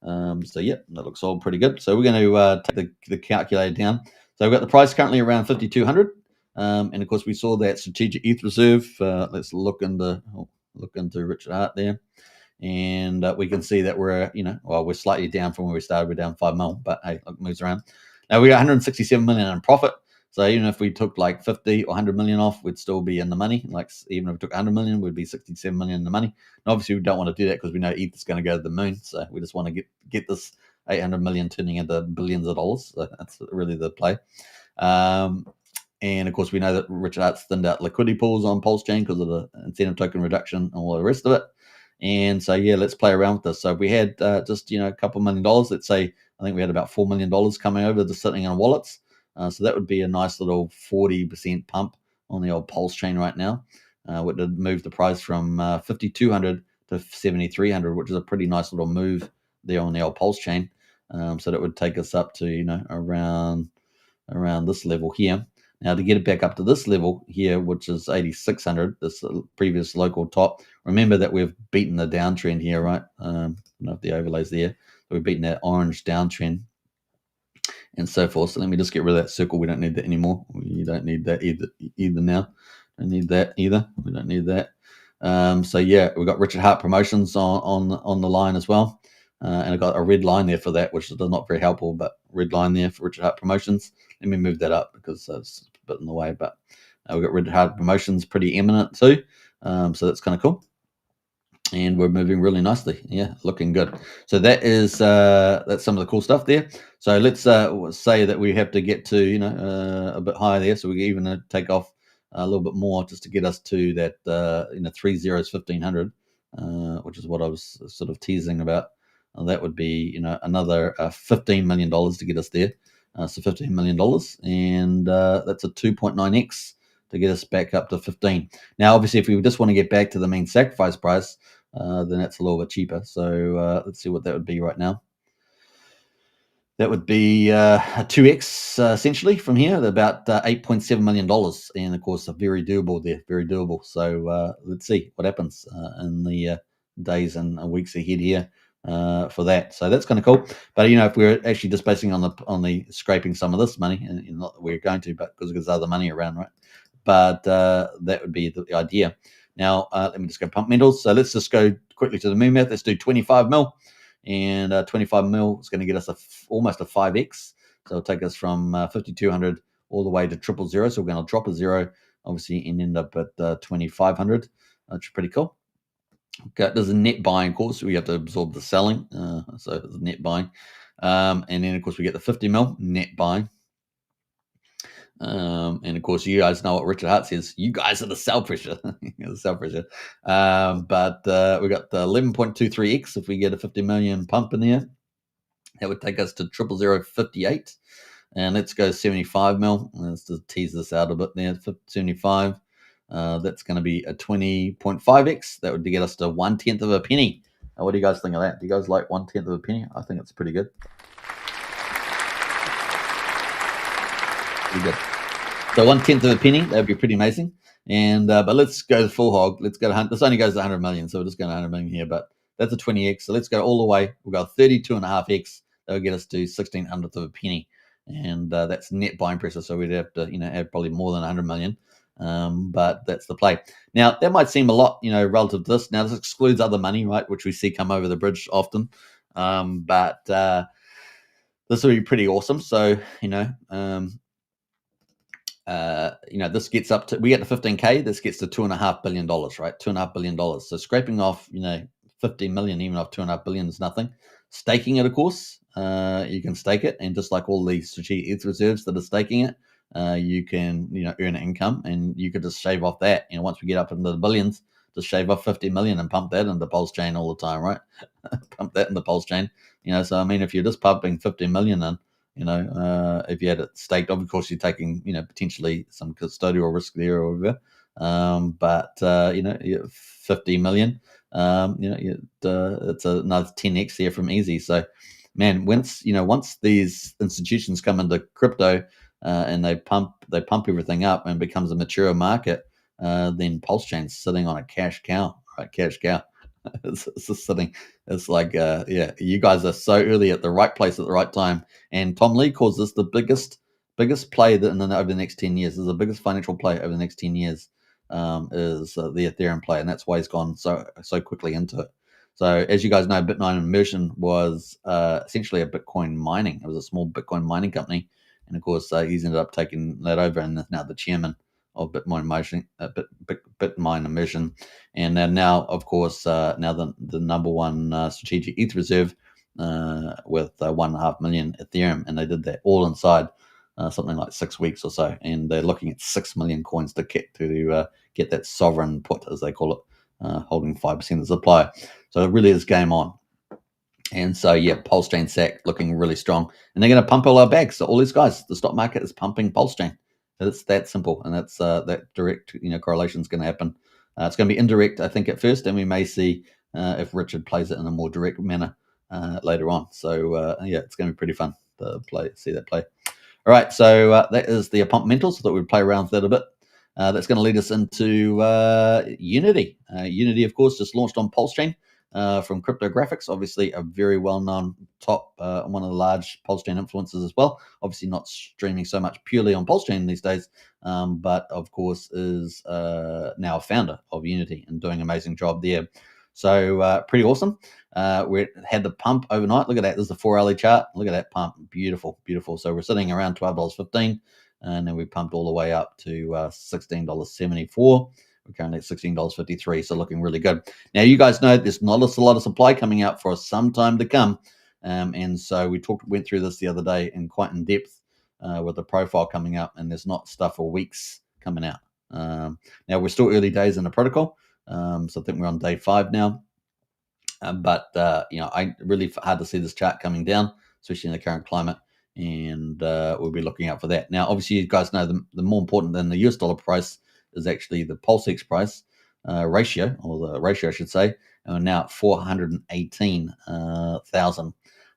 So yeah, that looks all pretty good. So we're going to take the calculator down. So we've got the price currently around 5,200, and of course we saw that strategic ETH reserve. Let's look into Richard Hart there, and we can see that we're we're slightly down from where we started. We're down 5 mil, but hey, look, it moves around. Now we got 167 million in profit. So even if we took like 50 or 100 million off, we'd still be in the money. Like even if we took 100 million, we'd be 67 million in the money. And obviously we don't want to do that because we know ETH is going to go to the moon. So we just want to get this 800 million turning into billions of dollars. So that's really the play. And of course we know that Richard Hart's thinned out liquidity pools on PulseChain because of the incentive token reduction and all the rest of it. And so yeah, let's play around with this. So if we had just a couple $1 million, let's say I think we had about $4 million coming over just sitting in wallets. So that would be a nice little 40% pump on the old PulseChain right now, which would move the price from 5,200 to 7,300, which is a pretty nice little move there on the old PulseChain. So that would take us up to around this level here. Now to get it back up to this level here, which is 8,600, this previous local top. Remember that we've beaten the downtrend here, right? I don't know if the overlay's there. We've beaten that orange downtrend and so forth. So let me just get rid of that circle. We don't need that anymore. We don't need that either now. Don't need that either. We don't need that. So yeah, we've got Richard Hart promotions on the line as well. And I've got a red line there for that, which is not very helpful, but red line there for Richard Hart promotions. Let me move that up because it's a bit in the way, but we've got Richard Hart promotions pretty imminent too. So that's kind of cool. And we're moving really nicely. Yeah, looking good. So that is that's some of the cool stuff there. So let's say that we have to get to a bit higher there. So we even take off a little bit more just to get us to that 3 zeros 1,500, which is what I was sort of teasing about. That would be another $15 million to get us there. So $15 million, and that's a 2.9x to get us back up to 15. Now, obviously, if we just want to get back to the main sacrifice price, then that's a little bit cheaper. So let's see what that would be right now. that would be a 2x essentially from here, about $8.7 million. And of course, very doable there, very doable. So let's see what happens in the days and weeks ahead here for that. So that's kind of cool. But if we're actually just basing on the scraping some of this money, and not that we're going to, but because there's other money around, right? But that would be the idea. Now, let me just go pump metals. So let's just go quickly to the moon math. Let's do 25 mil. And 25 mil is going to get us almost a 5x. So it'll take us from 5,200 all the way to 000. So we're going to drop a zero, obviously, and end up at 2,500, which is pretty cool. Okay, there's a net buying, of course. We have to absorb the selling. So it's net buying. And then, of course, we get the 50 mil net buying. And of course, you guys know what Richard Hart says. You guys are the sell pressure. The sell pressure. But we got the 11.23x if we get a 50 million pump in there. That would take us to 00058. And let's go 75 mil. Let's just tease this out a bit there. 75. That's going to be a 20.5x. That would get us to 1/10 of a penny. What do you guys think of that? Do you guys like 1/10 of a penny? I think it's pretty good. Pretty good. So 1/10 of a penny, that'd be pretty amazing. And but let's go the full hog. Let's go to this only goes to 100 million, so we're just going to 100 million here. But that's a 20x. So let's go all the way. We'll go 32.5x. That would get us to 1/1600th of a penny, and that's net buying pressure. So we'd have to have probably more than 100 million. But that's the play. Now that might seem a lot, relative to this. Now this excludes other money, right, which we see come over the bridge often. But this will be pretty awesome. So this gets up to, we get to 15K, this gets to $2.5 billion, right? $2.5 billion. So scraping off, 50 million, even off 2.5 billion is nothing. Staking it, of course, you can stake it. And just like all the strategic ETH reserves that are staking it, you can, earn income, and you could just shave off that. Once we get up into the billions, just shave off 50 million and pump that into PulseChain all the time, right? Pump that into PulseChain. So I mean, if you're just pumping 50 million in, if you had it staked, of course you're taking, potentially some custodial risk there or whatever. But 50 million, it's another 10x there from easy. So, man, once these institutions come into crypto and they pump everything up and becomes a mature market, then PulseChain's sitting on a cash cow, right? Cash cow. It's just sitting. It's like, you guys are so early at the right place at the right time. And Tom Lee calls this the biggest play over the next 10 years. This is the biggest financial play over the next 10 years. Is the Ethereum play, and that's why he's gone so quickly into it. So as you guys know, Bitcoin Immersion was essentially a Bitcoin mining. It was a small Bitcoin mining company, and of course he's ended up taking that over, and is now the chairman of Bitcoin Immersion, and now of course now the number one strategic ETH reserve with 1.5 million Ethereum, and they did that all inside something like 6 weeks or so, and they're looking at 6 million coins to get that sovereign put, as they call it, holding 5% of the supply. So it really is game on. And so, PulseChain SAC looking really strong, and they're going to pump all our bags. So all these guys, the stock market is pumping PulseChain. It's that simple, and that's that direct, correlation is going to happen. It's going to be indirect, I think, at first, and we may see if Richard plays it in a more direct manner later on. So it's going to be pretty fun to see that play. All right, so that is the pump mentals. I thought we'd play around with that a bit. That's going to lead us into Unity. Unity, of course, just launched on PulseChain from Cryptographics. Obviously, a very well-known top, one of the large PulseChain influencers as well. Obviously, not streaming so much purely on PulseChain these days, but of course is now a founder of Unity and doing an amazing job there. So pretty awesome. We had the pump overnight. Look at that. There's the 4-hourly chart. Look at that pump. Beautiful, beautiful. So we're sitting around $12.15, and then we pumped all the way up to $16.74. We're currently at $16.53, so looking really good. Now, you guys know there's not a lot of supply coming out for some time to come, and so we went through this the other day in quite in depth with the profile coming up, and there's not stuff for weeks coming out. Now, we're still early days in the protocol, so I think we're on day 5 now. But I really hard to see this chart coming down, especially in the current climate, and we'll be looking out for that. Now, obviously, you guys know the more important than the US dollar price is actually the PulseX price ratio, or the ratio, I should say, and we're now at 418,000.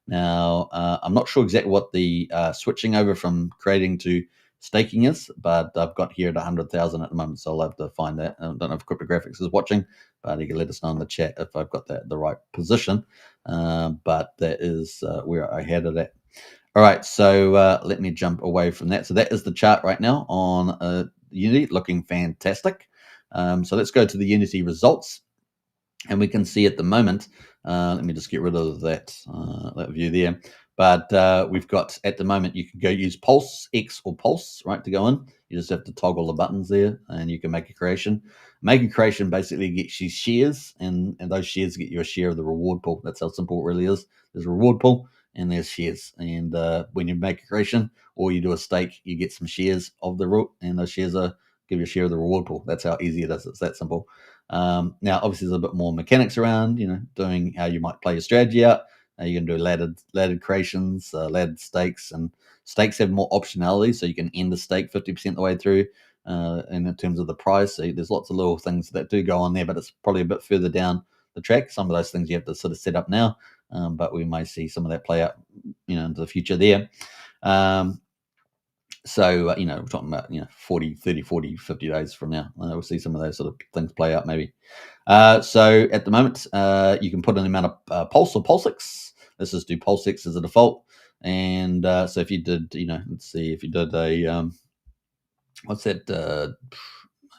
Now, I'm not sure exactly what the switching over from creating to staking is, but I've got here at 100,000 at the moment, so I'll have to find that. I don't know if Cryptographics is watching, but you can let us know in the chat if I've got that the right position. But that is where I had it at. All right, so let me jump away from that. So that is the chart right now on Unity, looking fantastic. So let's go to the Unity results, and we can see at the moment. Let me just get rid of that view there. But we've got at the moment, you can go use Pulse X or Pulse, right, to go in. You just have to toggle the buttons there, and you can make a creation. Make a creation basically gets you shares, and those shares get you a share of the reward pool. That's how simple it really is. There's a reward pool, and there's shares. And when you make a creation or you do a stake, you get some shares of the root, and those shares give you a share of the reward pool. That's how easy it is. It's that simple. Now, obviously, there's a bit more mechanics around, doing how you might play your strategy out. You can do laddered creations, laddered stakes, and stakes have more optionality, so you can end the stake 50% of the way through. And in terms of the price, so there's lots of little things that do go on there, but it's probably a bit further down the track. Some of those things you have to sort of set up now, but we may see some of that play out, into the future there. So, we're talking about, 40, 30, 40, 50 days from now. We'll see some of those sort of things play out maybe. So at the moment, you can put in the amount of Pulse or PulseX. Let's just do PulseX as a default. And so if you did, let's see, if you did a, what's that?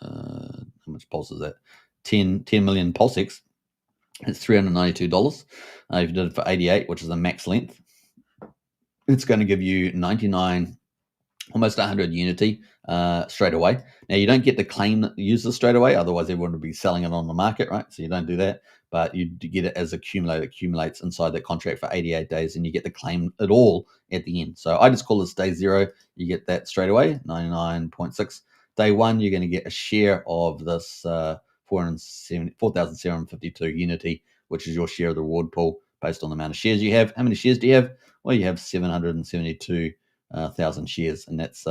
How much Pulse is that? 10 million PulseX. It's $392. If you did it for 88, which is the max length, it's going to give you 99, almost 100 Unity straight away. Now, you don't get to claim users straight away, otherwise everyone would be selling it on the market, right? So you don't do that, but you get it as accumulated. It accumulates inside that contract for 88 days, and you get to claim it all at the end. So I just call this day 0. You get that straight away, 99.6. Day 1, you're going to get a share of this 4,752 Unity, which is your share of the reward pool based on the amount of shares you have. How many shares do you have? Well, you have 772 1,000 shares, and that's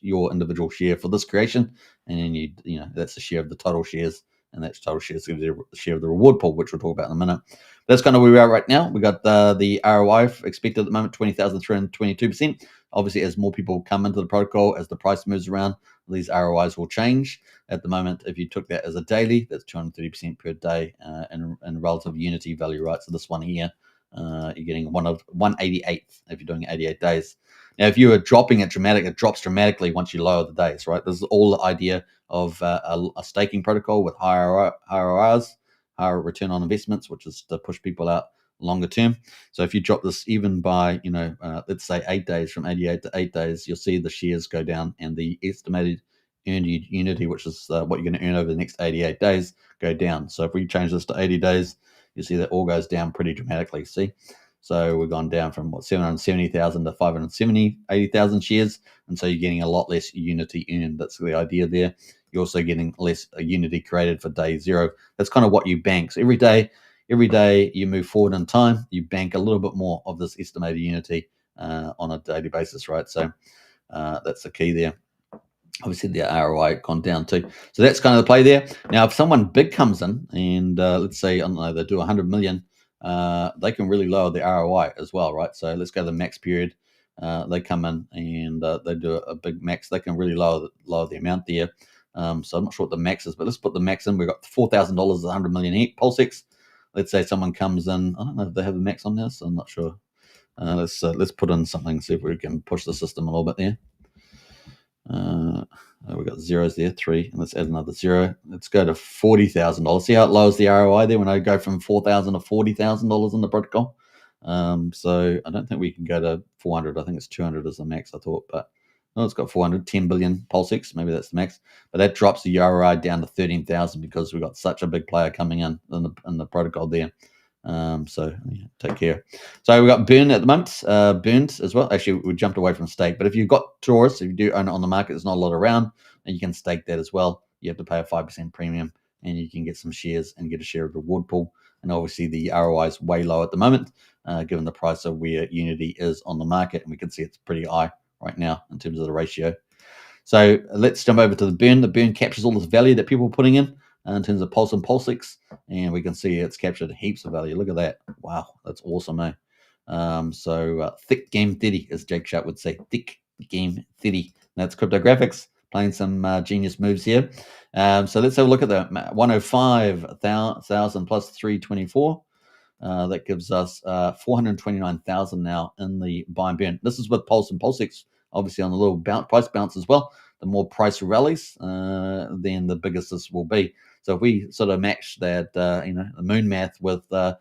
your individual share for this creation. And then that's a share of the total shares, and that's total shares gives you a share of the reward pool, which we'll talk about in a minute. That's kind of where we are right now. We got the ROI expected at the moment 20,322%. Obviously, as more people come into the protocol, as the price moves around, these ROIs will change. At the moment, if you took that as a daily, that's 230% per day in relative Unity value, right? So this one here, you're getting 188th if you're doing 88 days. Now, if you are dropping it it drops dramatically once you lower the days, right? This is all the idea of a staking protocol with higher RORs, higher return on investments, which is to push people out longer term. So if you drop this even by, let's say 8 days, from 88 to 8 days, you'll see the shares go down, and the estimated earned Unity, which is what you're going to earn over the next 88 days, go down. So if we change this to 80 days, you see that all goes down pretty dramatically. See? So we've gone down from 770,000 to 80,000 shares. And so you're getting a lot less Unity earned. That's the idea there. You're also getting less Unity created for day 0. That's kind of what you bank. So every day you move forward in time, you bank a little bit more of this estimated Unity on a daily basis, right? So that's the key there. Obviously, the ROI gone down too. So that's kind of the play there. Now, if someone big comes in and let's say, I don't know, they do 100 million, they can really lower the ROI as well, right? So let's go to the max period. They come in and they do a big max. They can really lower the amount there. So I'm not sure what the max is, but let's put the max in. We've got $4,000, 100 million PulseX. Let's say someone comes in. I don't know if they have the max on this. I'm not sure. Let's put in something, see if we can push the system a little bit there. We've got zeros there, 3, and let's add another 0. Let's go to $40,000. See how it lowers the ROI there when I go from $4,000 to $40,000 in the protocol. So I don't think we can go to 400. I think it's 200 is the max, I thought, but it's got 10 billion PulseX. Maybe that's the max, but that drops the ROI down to 13,000 because we've got such a big player coming in the protocol there. So yeah, take care. So we've got Burn at the moment, Burned as well. Actually, we jumped away from stake, but if you've got Taurus, if you do own it on the market, there's not a lot around, and you can stake that as well. You have to pay a 5% premium, and you can get some shares and get a share of the reward pool. And obviously, the ROI is way low at the moment, given the price of where Unity is on the market, and we can see it's pretty high right now in terms of the ratio. So let's jump over to the Burn. The Burn captures all this value that people are putting in terms of Pulse and PulseX, and we can see it's captured heaps of value. Look at that. Wow, that's awesome, eh? So thick game 30, as Jake Sharp would say, thick game 30. That's cryptographics playing some genius moves here. So let's have a look at the 105,000 plus 324. That gives us 429,000 now in the buy and burn. This is with Pulse and PulseX, obviously on the little price bounce as well. The more price rallies, then the biggest this will be. So if we sort of match that, the moon math with the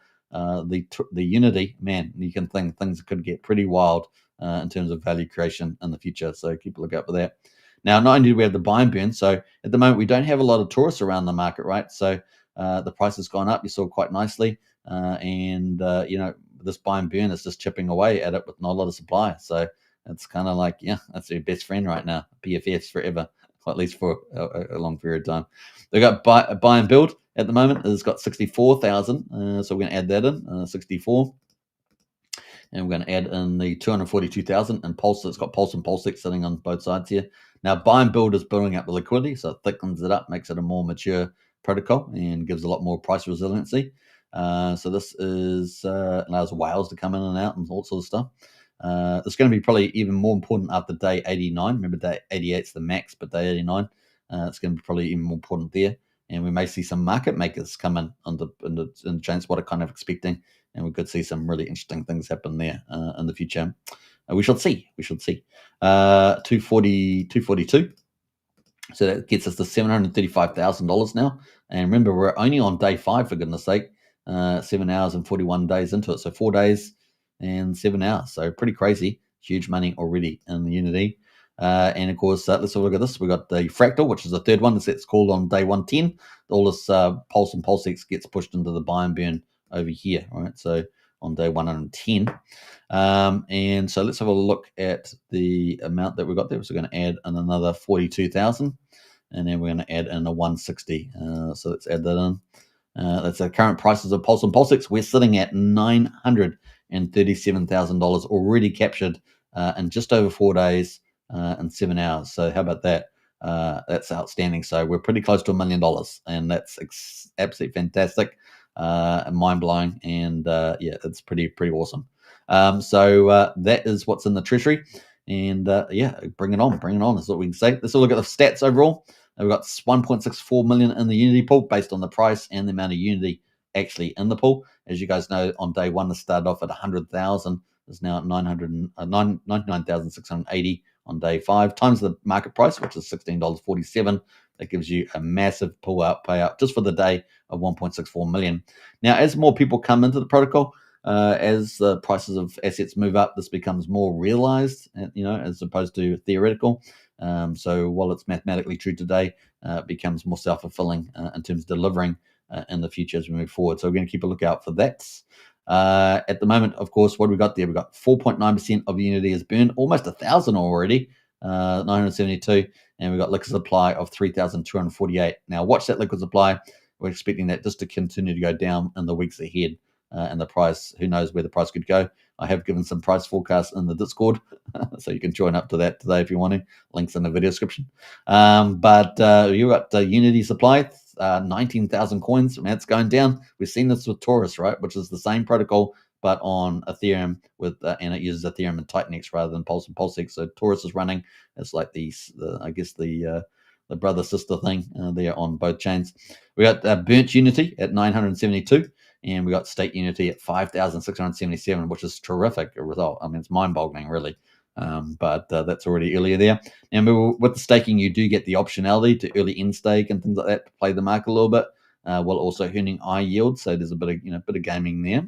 Unity, man, you can think things could get pretty wild in terms of value creation in the future. So keep a look out for that. Now, not only do we have the buy and burn, so at the moment we don't have a lot of tourists around the market, right? So the price has gone up, you saw quite nicely, and this buy and burn is just chipping away at it with not a lot of supply. So it's kind of like, yeah, that's your best friend right now, PFS forever, or at least for a long period of time. They've got buy and build at the moment. It's got 64,000, so we're going to add that in, 64. And we're going to add in the 242,000 and Pulse. It's got Pulse and PulseX sitting on both sides here. Now, buy and build is building up the liquidity, so it thickens it up, makes it a more mature protocol, and gives a lot more price resiliency. So this is allows whales to come in and out and all sorts of stuff. It's going to be probably even more important after day 89. Remember, day 88 is the max, but day 89, it's going to be probably even more important there. And we may see some market makers come in the chains, what are kind of expecting, and we could see some really interesting things happen there in the future. We shall see. 242. So that gets us to $735,000 now. And remember, we're only on day 5, for goodness sake. 7 hours and 41 days into it. So 4 days and 7 hours. So pretty crazy. Huge money already in the Unity. And of course, let's have a look at this. We've got the Fractal, which is the third one. It's called on day 110. All this Pulse and PulseX gets pushed into the buy and burn over here, right? So on day 110. And so let's have a look at the amount that we've got there. So we're going to add in another 42,000, and then we're going to add in a 160. So let's add that in. That's the current prices of Pulse and PulseX. We're sitting at $937,000 already captured in just over 4 days and 7 hours. So how about that? That's outstanding. So we're pretty close to $1 million, and that's absolutely fantastic, mind-blowing, and yeah, it's pretty awesome. So that is what's in the treasury, and yeah, bring it on. That's what we can say. Let's look at the stats overall. We've got 1.64 million in the Unity pool based on the price and the amount of Unity actually in the pool. As you guys know, on day 1, it started off at 100,000. It's now at 99,680 on day 5, times the market price, which is $16.47. That gives you a massive pull-out payout just for the day of 1.64 million. Now, as more people come into the protocol, as the prices of assets move up, this becomes more realized, as opposed to theoretical. So while it's mathematically true today, it becomes more self-fulfilling in terms of delivering in the future as we move forward. So we're going to keep a lookout for that. At the moment, of course, what we got there? We've got 4.9% of Unity is burned, almost 1,000 already, 972, and we've got liquid supply of 3,248. Now, watch that liquid supply. We're expecting that just to continue to go down in the weeks ahead. And the price, who knows where the price could go. I have given some price forecasts in the Discord, so you can join up to that today if you want to. Links in the video description. But you got Unity supply, 19,000 coins. I mean, it's going down. We've seen this with Taurus, right, which is the same protocol, but on Ethereum and it uses Ethereum and Titanix rather than Pulse and PulseX. So Taurus is running. It's like the brother sister thing there on both chains. We got burnt Unity at 972. And we got state Unity at 5,677, which is terrific a result. I mean, it's mind-boggling, really. But that's already earlier there. And with the staking, you do get the optionality to early in stake and things like that to play the market a little bit, while also earning I yield. So there's a bit of gaming there.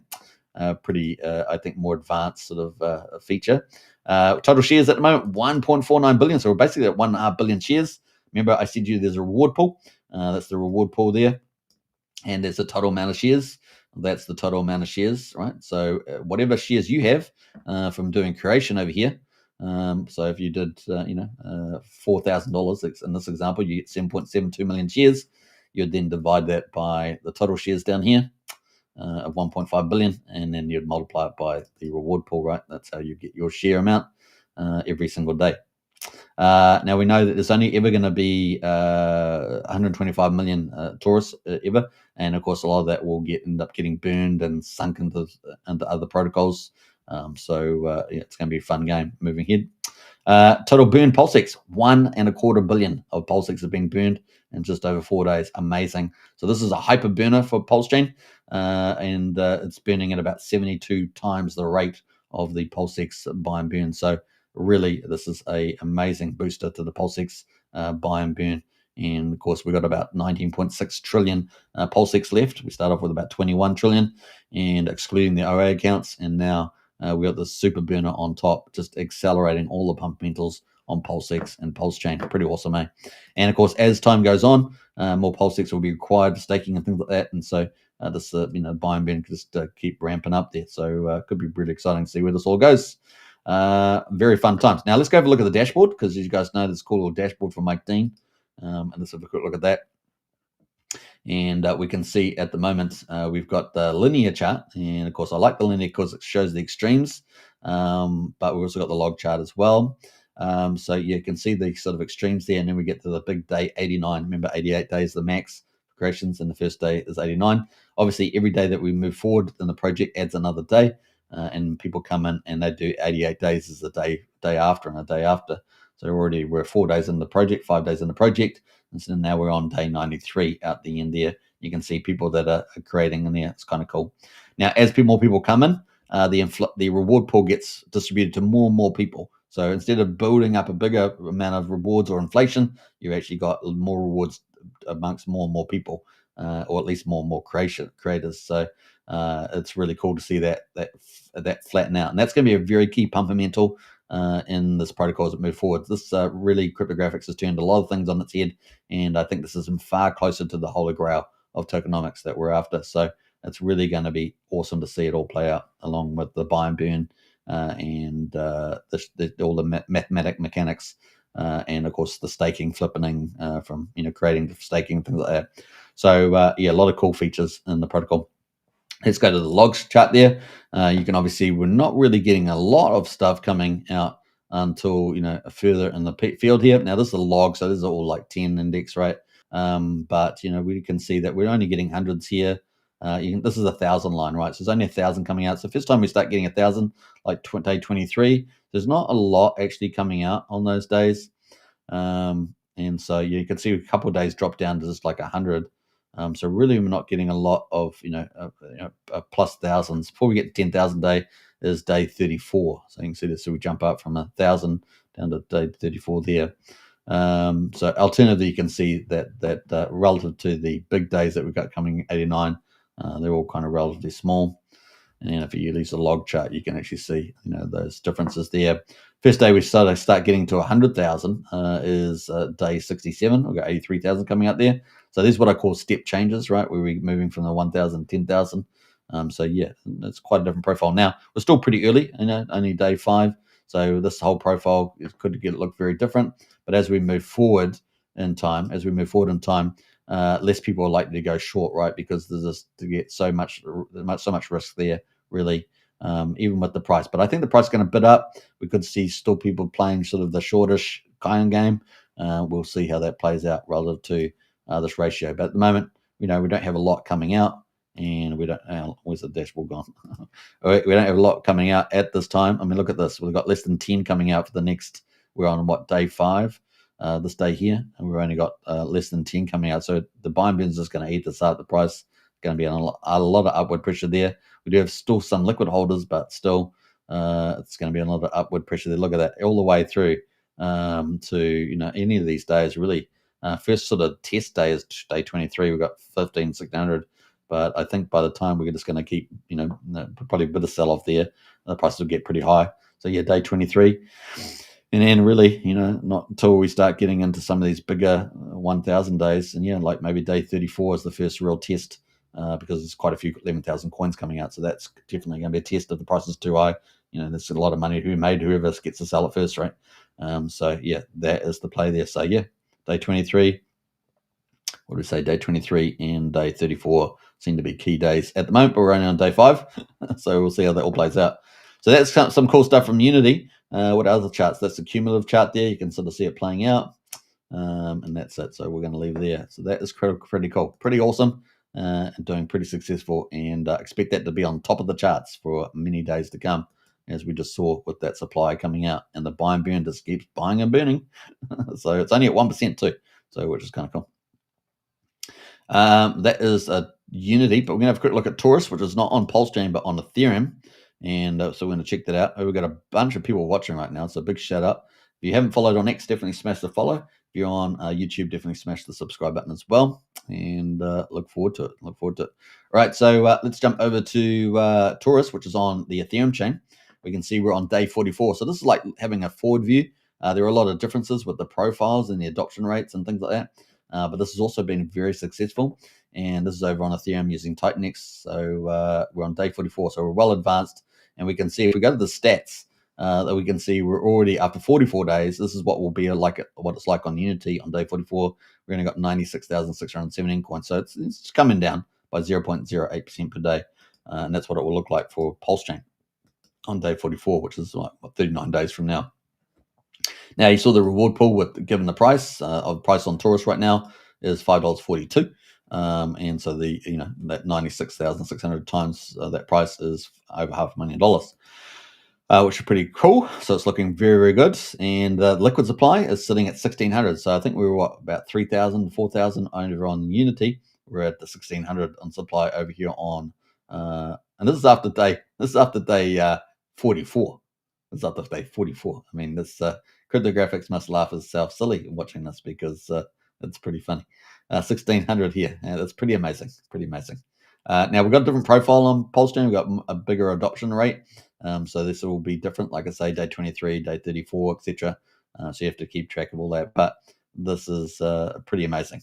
Pretty, I think, more advanced sort of feature. Total shares at the moment 1.49 billion. So we're basically at 1.5 billion shares. Remember, I said to you there's a reward pool. That's the reward pool there, and there's a total amount of shares. That's the total amount of shares, right? So whatever shares you have from doing creation over here. So if you did, $4,000 in this example, you get 7.72 million shares. You'd then divide that by the total shares down here of 1.5 billion, and then you'd multiply it by the reward pool, right? That's how you get your share amount every single day. Now we know that there's only ever going to be 125 million Taurus ever, and of course a lot of that will end up getting burned and sunk into other protocols It's going to be a fun game moving ahead. Total burn PulseX, 1.25 billion of PulseX have been burned in just over 4 days. Amazing. So this is a hyper burner for PulseChain, and it's burning at about 72 times the rate of the PulseX buy and burn. So really, this is a amazing booster to the PulseX buy and burn. And of course, we've got about 19.6 trillion PulseX left. We start off with about 21 trillion, and excluding the OA accounts, and now we got the super burner on top, just accelerating all the fundamentals on PulseX and PulseChain. Pretty awesome, eh? And of course, as time goes on, more PulseX will be required for staking and things like that. And so this, buy and burn can just keep ramping up there. So it could be really exciting to see where this all goes. Very fun times. Now let's go have a look at the dashboard, because as you guys know, there's a cool little dashboard from Mike Dean. And let's have a quick look at that. And we can see at the moment we've got the linear chart, and of course I like the linear because it shows the extremes, but we've also got the log chart as well. So you can see the sort of extremes there, and then we get to the big day 89. Remember, 88 days the max for creations, and the first day is 89. Obviously, every day that we move forward in the project adds another day, and people come in and they do 88 days as the day after and a day after. So we're 4 days in the project, 5 days in the project. And so now we're on day 93 out the end there. You can see people that are creating in there. It's kind of cool. Now, as more people come in, the reward pool gets distributed to more and more people. So instead of building up a bigger amount of rewards or inflation, you've actually got more rewards amongst more and more people, or at least more and more creators. So it's really cool to see that flatten out. And that's going to be a very key fundamental in this protocol as it moves forward. This really, cryptographics has turned a lot of things on its head, and I think this is far closer to the holy grail of tokenomics that we're after. So it's really going to be awesome to see it all play out, along with the buy and burn and all the mathematic mechanics, and of course the staking, flippening from creating staking, things like that. So a lot of cool features in the protocol. Let's go to the logs chart there. You can obviously, we're not really getting a lot of stuff coming out until further in the field here. Now this is a log, so this is all like 10 index, right? But we can see that we're only getting hundreds here. This is 1,000 line, right? So there's only 1,000 coming out. So first time we start getting 1,000, like day 23, there's not a lot actually coming out on those days. And so you can see a couple of days drop down to just like 100. So really, we're not getting a lot of plus thousands. Before we get to 10,000 day is day 34. So you can see this. So we jump up from 1,000 down to day 34 there. So alternatively, you can see that relative to the big days that we've got coming 89, they're all kind of relatively small. And then if you use a log chart, you can actually see those differences there. First day we start getting to 100,000 is day 67. We've got 83,000 coming out there. So this is what I call step changes, right? Where we're moving from the 1,000 to 10,000. So yeah, it's quite a different profile. Now we're still pretty early, only day 5. So this whole profile could look very different. But as we move forward in time, less people are likely to go short, right? Because there's to get so much risk there, really, even with the price. But I think the price is going to bid up. We could see still people playing sort of the shortish kind of game. We'll see how that plays out relative to this ratio. But at the moment, we don't have a lot coming out, and we don't. Where's the dashboard gone? We don't have a lot coming out at this time. I mean, look at this. We've got less than 10 coming out for the next. We're on day 5. This day here, and we've only got less than 10 coming out. So the buy and burn is just going to eat this up. The price is going to be a lot of upward pressure there. We do have still some liquid holders, but still it's going to be a lot of upward pressure there. Look at that, all the way through to any of these days. Really, first sort of test day is day 23. We've got 15,600, but I think by the time we're just going to keep probably a bit of sell off there, the prices will get pretty high. So yeah, day 23. And then really, not until we start getting into some of these bigger 1,000 days. And like maybe day 34 is the first real test, because there's quite a few 11,000 coins coming out. So that's definitely going to be a test. If the price is too high, there's a lot of money whoever gets to sell it first, right? So yeah, that is the play there. So yeah, day 23, what do we say? Day 23 and day 34 seem to be key days at the moment, but we're only on day 5. So we'll see how that all plays out. So that's some cool stuff from Unity. What other charts? That's the cumulative chart there. You can sort of see it playing out. And that's it. So we're going to leave there. So that is pretty cool, pretty awesome, and doing pretty successful. And expect that to be on top of the charts for many days to come. as we just saw with that supply coming out, and the buy and burn just keeps buying and burning. So it's only at 1% too, so which is kind of cool. That is a Unity, but we're gonna have a quick look at Taurus, which is not on PulseChain but on Ethereum, and so we're gonna check that out. We've got a bunch of people watching right now, so big shout out. If you haven't followed on X, definitely smash the follow. If you're on YouTube, definitely smash the subscribe button as well, and look forward to it. All right, so let's jump over to Taurus, which is on the Ethereum chain. We can see we're on day 44, so this is like having a forward view. There are a lot of differences with the profiles and the adoption rates and things like that. But this has also been very successful, and this is over on Ethereum using Titanix. So we're on day 44, so we're well advanced, and we can see if we go to the stats, that we can see we're already after 44 days. This is what will be like what it's like on Unity on day 44. We only got 96,617 coins, so it's coming down by 0.08% per day, and that's what it will look like for PulseChain on day 44, which is like 39 days from now. Now you saw the reward pool with given the price of price on Taurus right now is $5.42, and so the that 96,600 times that price is over $500,000, which is pretty cool. So it's looking very, very good. And the liquid supply is sitting at 1,600. So I think we were about 3,000, 4,000 over on Unity. We're at the 1,600 on supply over here on, and this is after day 44. It's after day 44. I mean, this cryptographics must laugh itself silly watching this because it's pretty funny. 1,600 here. That's pretty amazing. Now we've got a different profile on PulseChain. We've got a bigger adoption rate. So this will be different, like I say, day 23, day 34, etc. So you have to keep track of all that. But this is pretty amazing.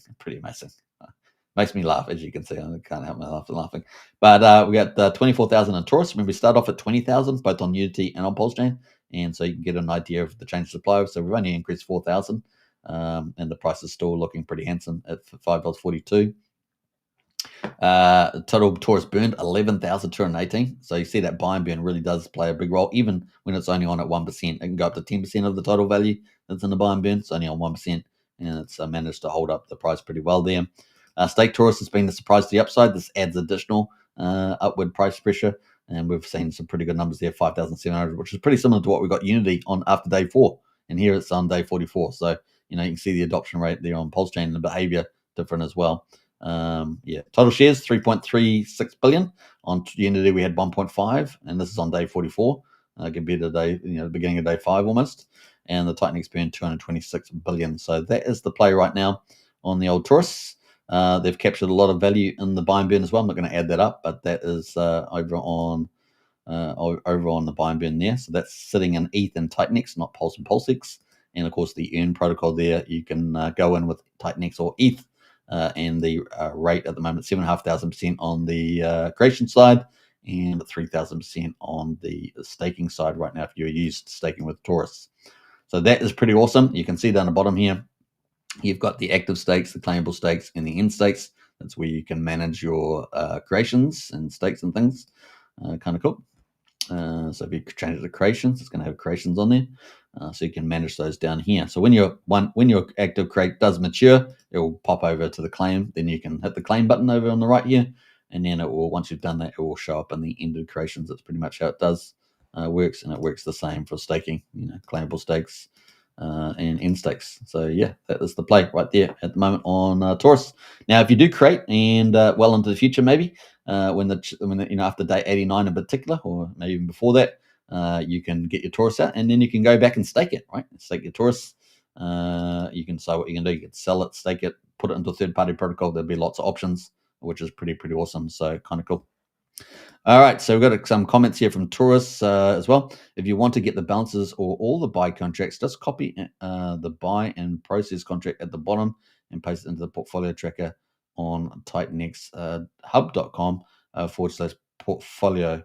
Makes me laugh, as you can see. I can't help myself laughing. But we got 24,000 on Taurus. Remember, we start off at 20,000, both on Unity and on PulseChain. And so you can get an idea of the change of supply. So we've only increased 4,000. And the price is still looking pretty handsome at $5.42. Total Taurus burned 11,218. So you see that buy and burn really does play a big role, even when it's only on at 1%. It can go up to 10% of the total value that's in the buy and burn. It's only on 1%, and it's managed to hold up the price pretty well there. Stake Taurus has been the surprise to the upside. This adds additional upward price pressure, and we've seen some pretty good numbers there, 5,700, which is pretty similar to what we got Unity on after day 4, and here it's on day 44. So you can see the adoption rate there on PulseChain and the behavior different as well. Total shares 3.36 billion. On Unity we had 1.5, and this is on day 44 compared to day, the beginning of day 5 almost. And the Titanix burned 226 billion. So that is the play right now on the old Taurus. They've captured a lot of value in the buy and burn as well. I'm not going to add that up, but that is over on the buy and burn there. So that's sitting in ETH and Titanix, not Pulse and PulseX. And of course the earn protocol there, you can go in with Titanix or ETH. And the rate at the moment, 7,500% on the creation side and 3,000% on the staking side right now if you're used to staking with Taurus. So that is pretty awesome. You can see down the bottom here, you've got the active stakes, the claimable stakes, and the end stakes. That's where you can manage your creations and stakes and things. Kind of cool. So if you change it to creations, it's going to have creations on there. So you can manage those down here. So when your active crate does mature, it will pop over to the claim. Then you can hit the claim button over on the right here, and then it will, once you've done that, it will show up in the ended creations. That's pretty much how it does works, and it works the same for staking. Claimable stakes and end stakes. So yeah, that is the play right there at the moment on Taurus. Now, if you do create and well into the future, maybe when after day 89 in particular, or maybe even before that, you can get your Taurus out, and then you can go back and stake it, right? Stake your Taurus. You can say what you can do. You can sell it, stake it, put it into a third-party protocol. There'll be lots of options, which is pretty awesome. So kind of cool. All right, so we've got some comments here from Taurus as well. If you want to get the balances or all the buy contracts, just copy the buy and process contract at the bottom and paste it into the portfolio tracker on titanx.com/portfolio.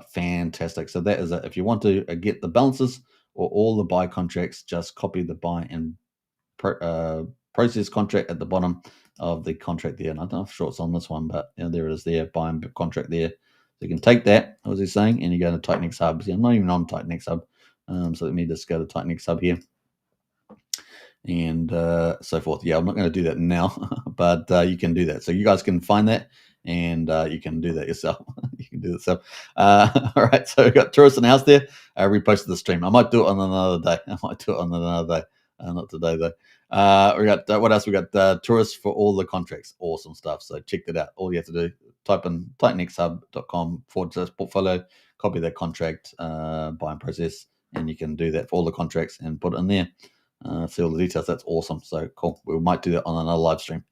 Fantastic. So that is it. If you want to get the balances or all the buy contracts, just copy the buy and process contract at the bottom of the contract there. And I'm not sure it's on this one, but there it is there, buy and contract there. So you can take that, what was he saying, and you go to Titanix Hub. See, I'm not even on Titanix Hub. So let me just go to Titanix Hub here. And so forth. Yeah, I'm not going to do that now, but you can do that. So you guys can find that, and you can do that yourself. can do that stuff. All right, so we got tourists in the house there. I reposted the stream. I might do it on another day. Not today though. We got what else? We got tourists for all the contracts. Awesome stuff. So check that out. All you have to do, type in titanxhub.com/portfolio, copy that contract, buy and process, and you can do that for all the contracts and put it in there. See all the details. That's awesome. So cool. We might do that on another live stream,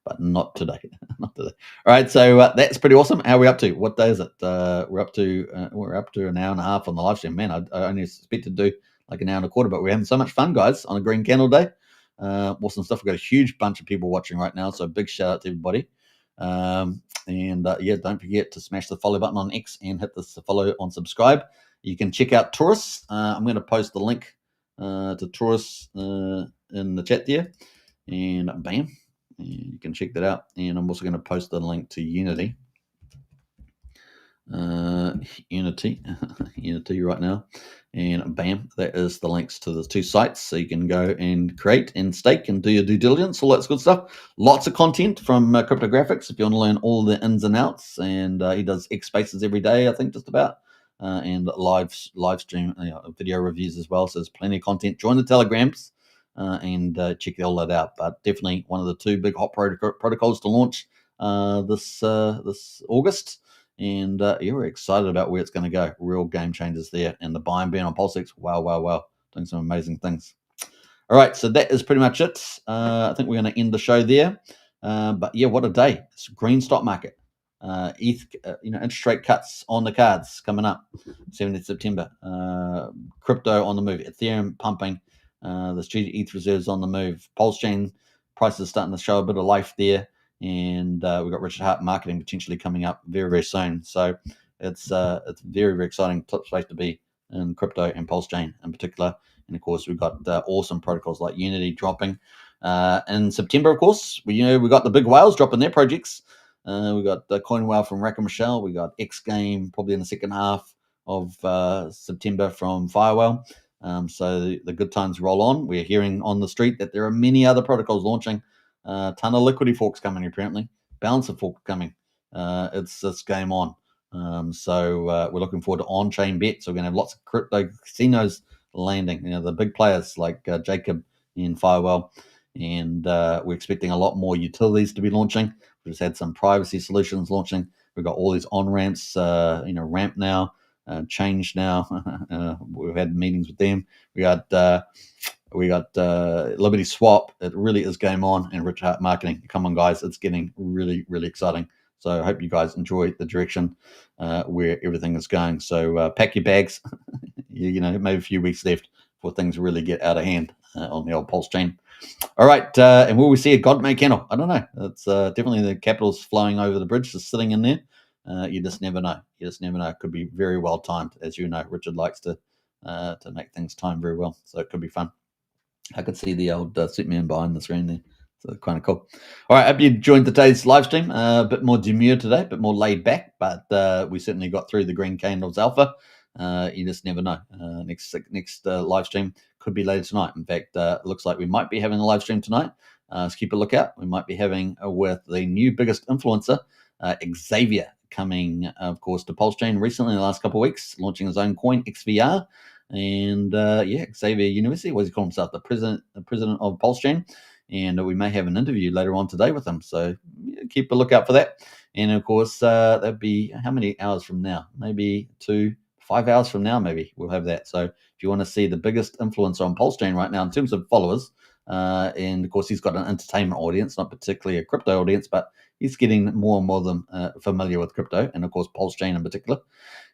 but not today. Not today. All right. So that's pretty awesome. How are we up to? What day is it? We're up to an hour and a half on the live stream. Man, I only expect to do like an hour and a quarter, but we're having so much fun, guys, on a green candle day. Awesome stuff. We've got a huge bunch of people watching right now. So big shout out to everybody. Don't forget to smash the follow button on X and hit the follow on subscribe. You can check out Taurus. I'm going to post the link to Taurus in the chat there, and bam, and you can check that out. And I'm also going to post the link to Unity right now, and bam, that is the links to the two sites, so you can go and create and stake and do your due diligence, all that good stuff. Lots of content from Cryptographics if you want to learn all the ins and outs, and he does X Spaces every day, I think, just about. And live stream video reviews as well. So there's plenty of content. Join the Telegrams and check all that out. But definitely one of the two big hot protocols to launch this August. And we're excited about where it's going to go. Real game changers there. And the buy and burn on PulseX. Wow. Doing some amazing things. All right, so that is pretty much it. I think we're going to end the show there. But yeah, what a day. It's a green stock market. ETH, interest rate cuts on the cards coming up, 7th September. Crypto on the move, Ethereum pumping, the strategic ETH reserves on the move. PulseChain prices starting to show a bit of life there, and we've got Richard Hart marketing potentially coming up very, very soon. So it's very, very exciting top space to be in crypto and PulseChain in particular. And of course, we've got awesome protocols like Unity dropping in September. Of course, we got the big whales dropping their projects. We got the Coin Whale from Rack and Michelle. We got X Game probably in the second half of September from Firewell. So the good times roll on. We're hearing on the street that there are many other protocols launching. A ton of liquidity forks coming apparently. Balancer fork coming. It's game on. So we're looking forward to on-chain bets. So we're going to have lots of crypto casinos landing. The big players like Jacob in Firewell. And we're expecting a lot more utilities to be launching. We've just had some privacy solutions launching. We've got all these on-ramps, Ramp now, Change now. We've had meetings with them. We got Liberty Swap. It really is game on, and Rich Hart marketing. Come on, guys, it's getting really, really exciting. So I hope you guys enjoy the direction where everything is going. So pack your bags. Maybe a few weeks left before things really get out of hand on the old PulseChain. All right, and will we see a God-made candle? I don't know. It's definitely the capital's flowing over the bridge, just sitting in there. You just never know. It could be very well timed, as you know. Richard likes to make things time very well, so it could be fun. I could see the old Superman behind the screen there. So kind of cool. All right, hope you joined today's live stream. A bit more demure today, a bit more laid back, but we certainly got through the green candles alpha. You just never know. Next live stream could be later tonight. In fact, it looks like we might be having a live stream tonight. So keep a lookout. We might be having with the new biggest influencer, Xavier, coming, of course, to PulseChain recently in the last couple of weeks, launching his own coin, XVR. And Xavier University, what does he call himself? The president of PulseChain. And we may have an interview later on today with him. So keep a lookout for that. And of course, that'd be how many hours from now? Maybe 5 hours from now, maybe we'll have that. So if you want to see the biggest influencer on PulseChain right now in terms of followers, and of course he's got an entertainment audience, not particularly a crypto audience, but he's getting more and more of them familiar with crypto, and of course PulseChain in particular.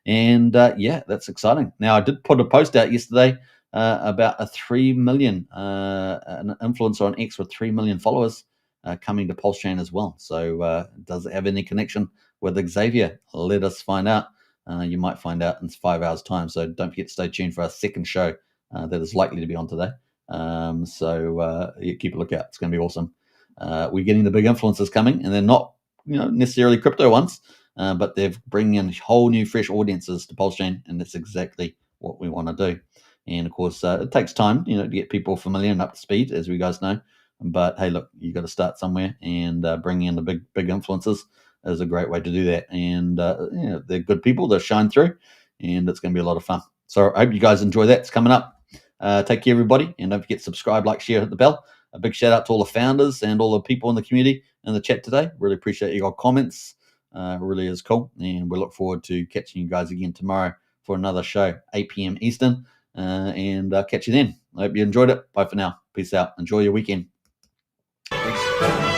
And that's exciting. Now I did put a post out yesterday about a 3 million an influencer on X with 3 million followers coming to PulseChain as well. So does it have any connection with Xavier? Let us find out. You might find out in 5 hours' time. So don't forget to stay tuned for our second show that is likely to be on today. Keep a lookout. It's going to be awesome. We're getting the big influencers coming, and they're not necessarily crypto ones, but they're bringing in whole new fresh audiences to PulseChain, and that's exactly what we want to do. And of course, it takes time, to get people familiar and up to speed, as we guys know. But hey, look, you got to start somewhere, and bring in the big influencers is a great way to do that. And they're good people. They'll shine through, and it's going to be a lot of fun. So I hope you guys enjoy that. It's coming up. Take care, everybody, and don't forget to subscribe, like, share, hit the bell. A big shout out to all the founders and all the people in the community in the chat today. Really appreciate your comments. It really is cool, and we look forward to catching you guys again tomorrow for another show, 8 p.m. Eastern, and catch you then. I hope you enjoyed it. Bye for now. Peace out. Enjoy your weekend. Thanks.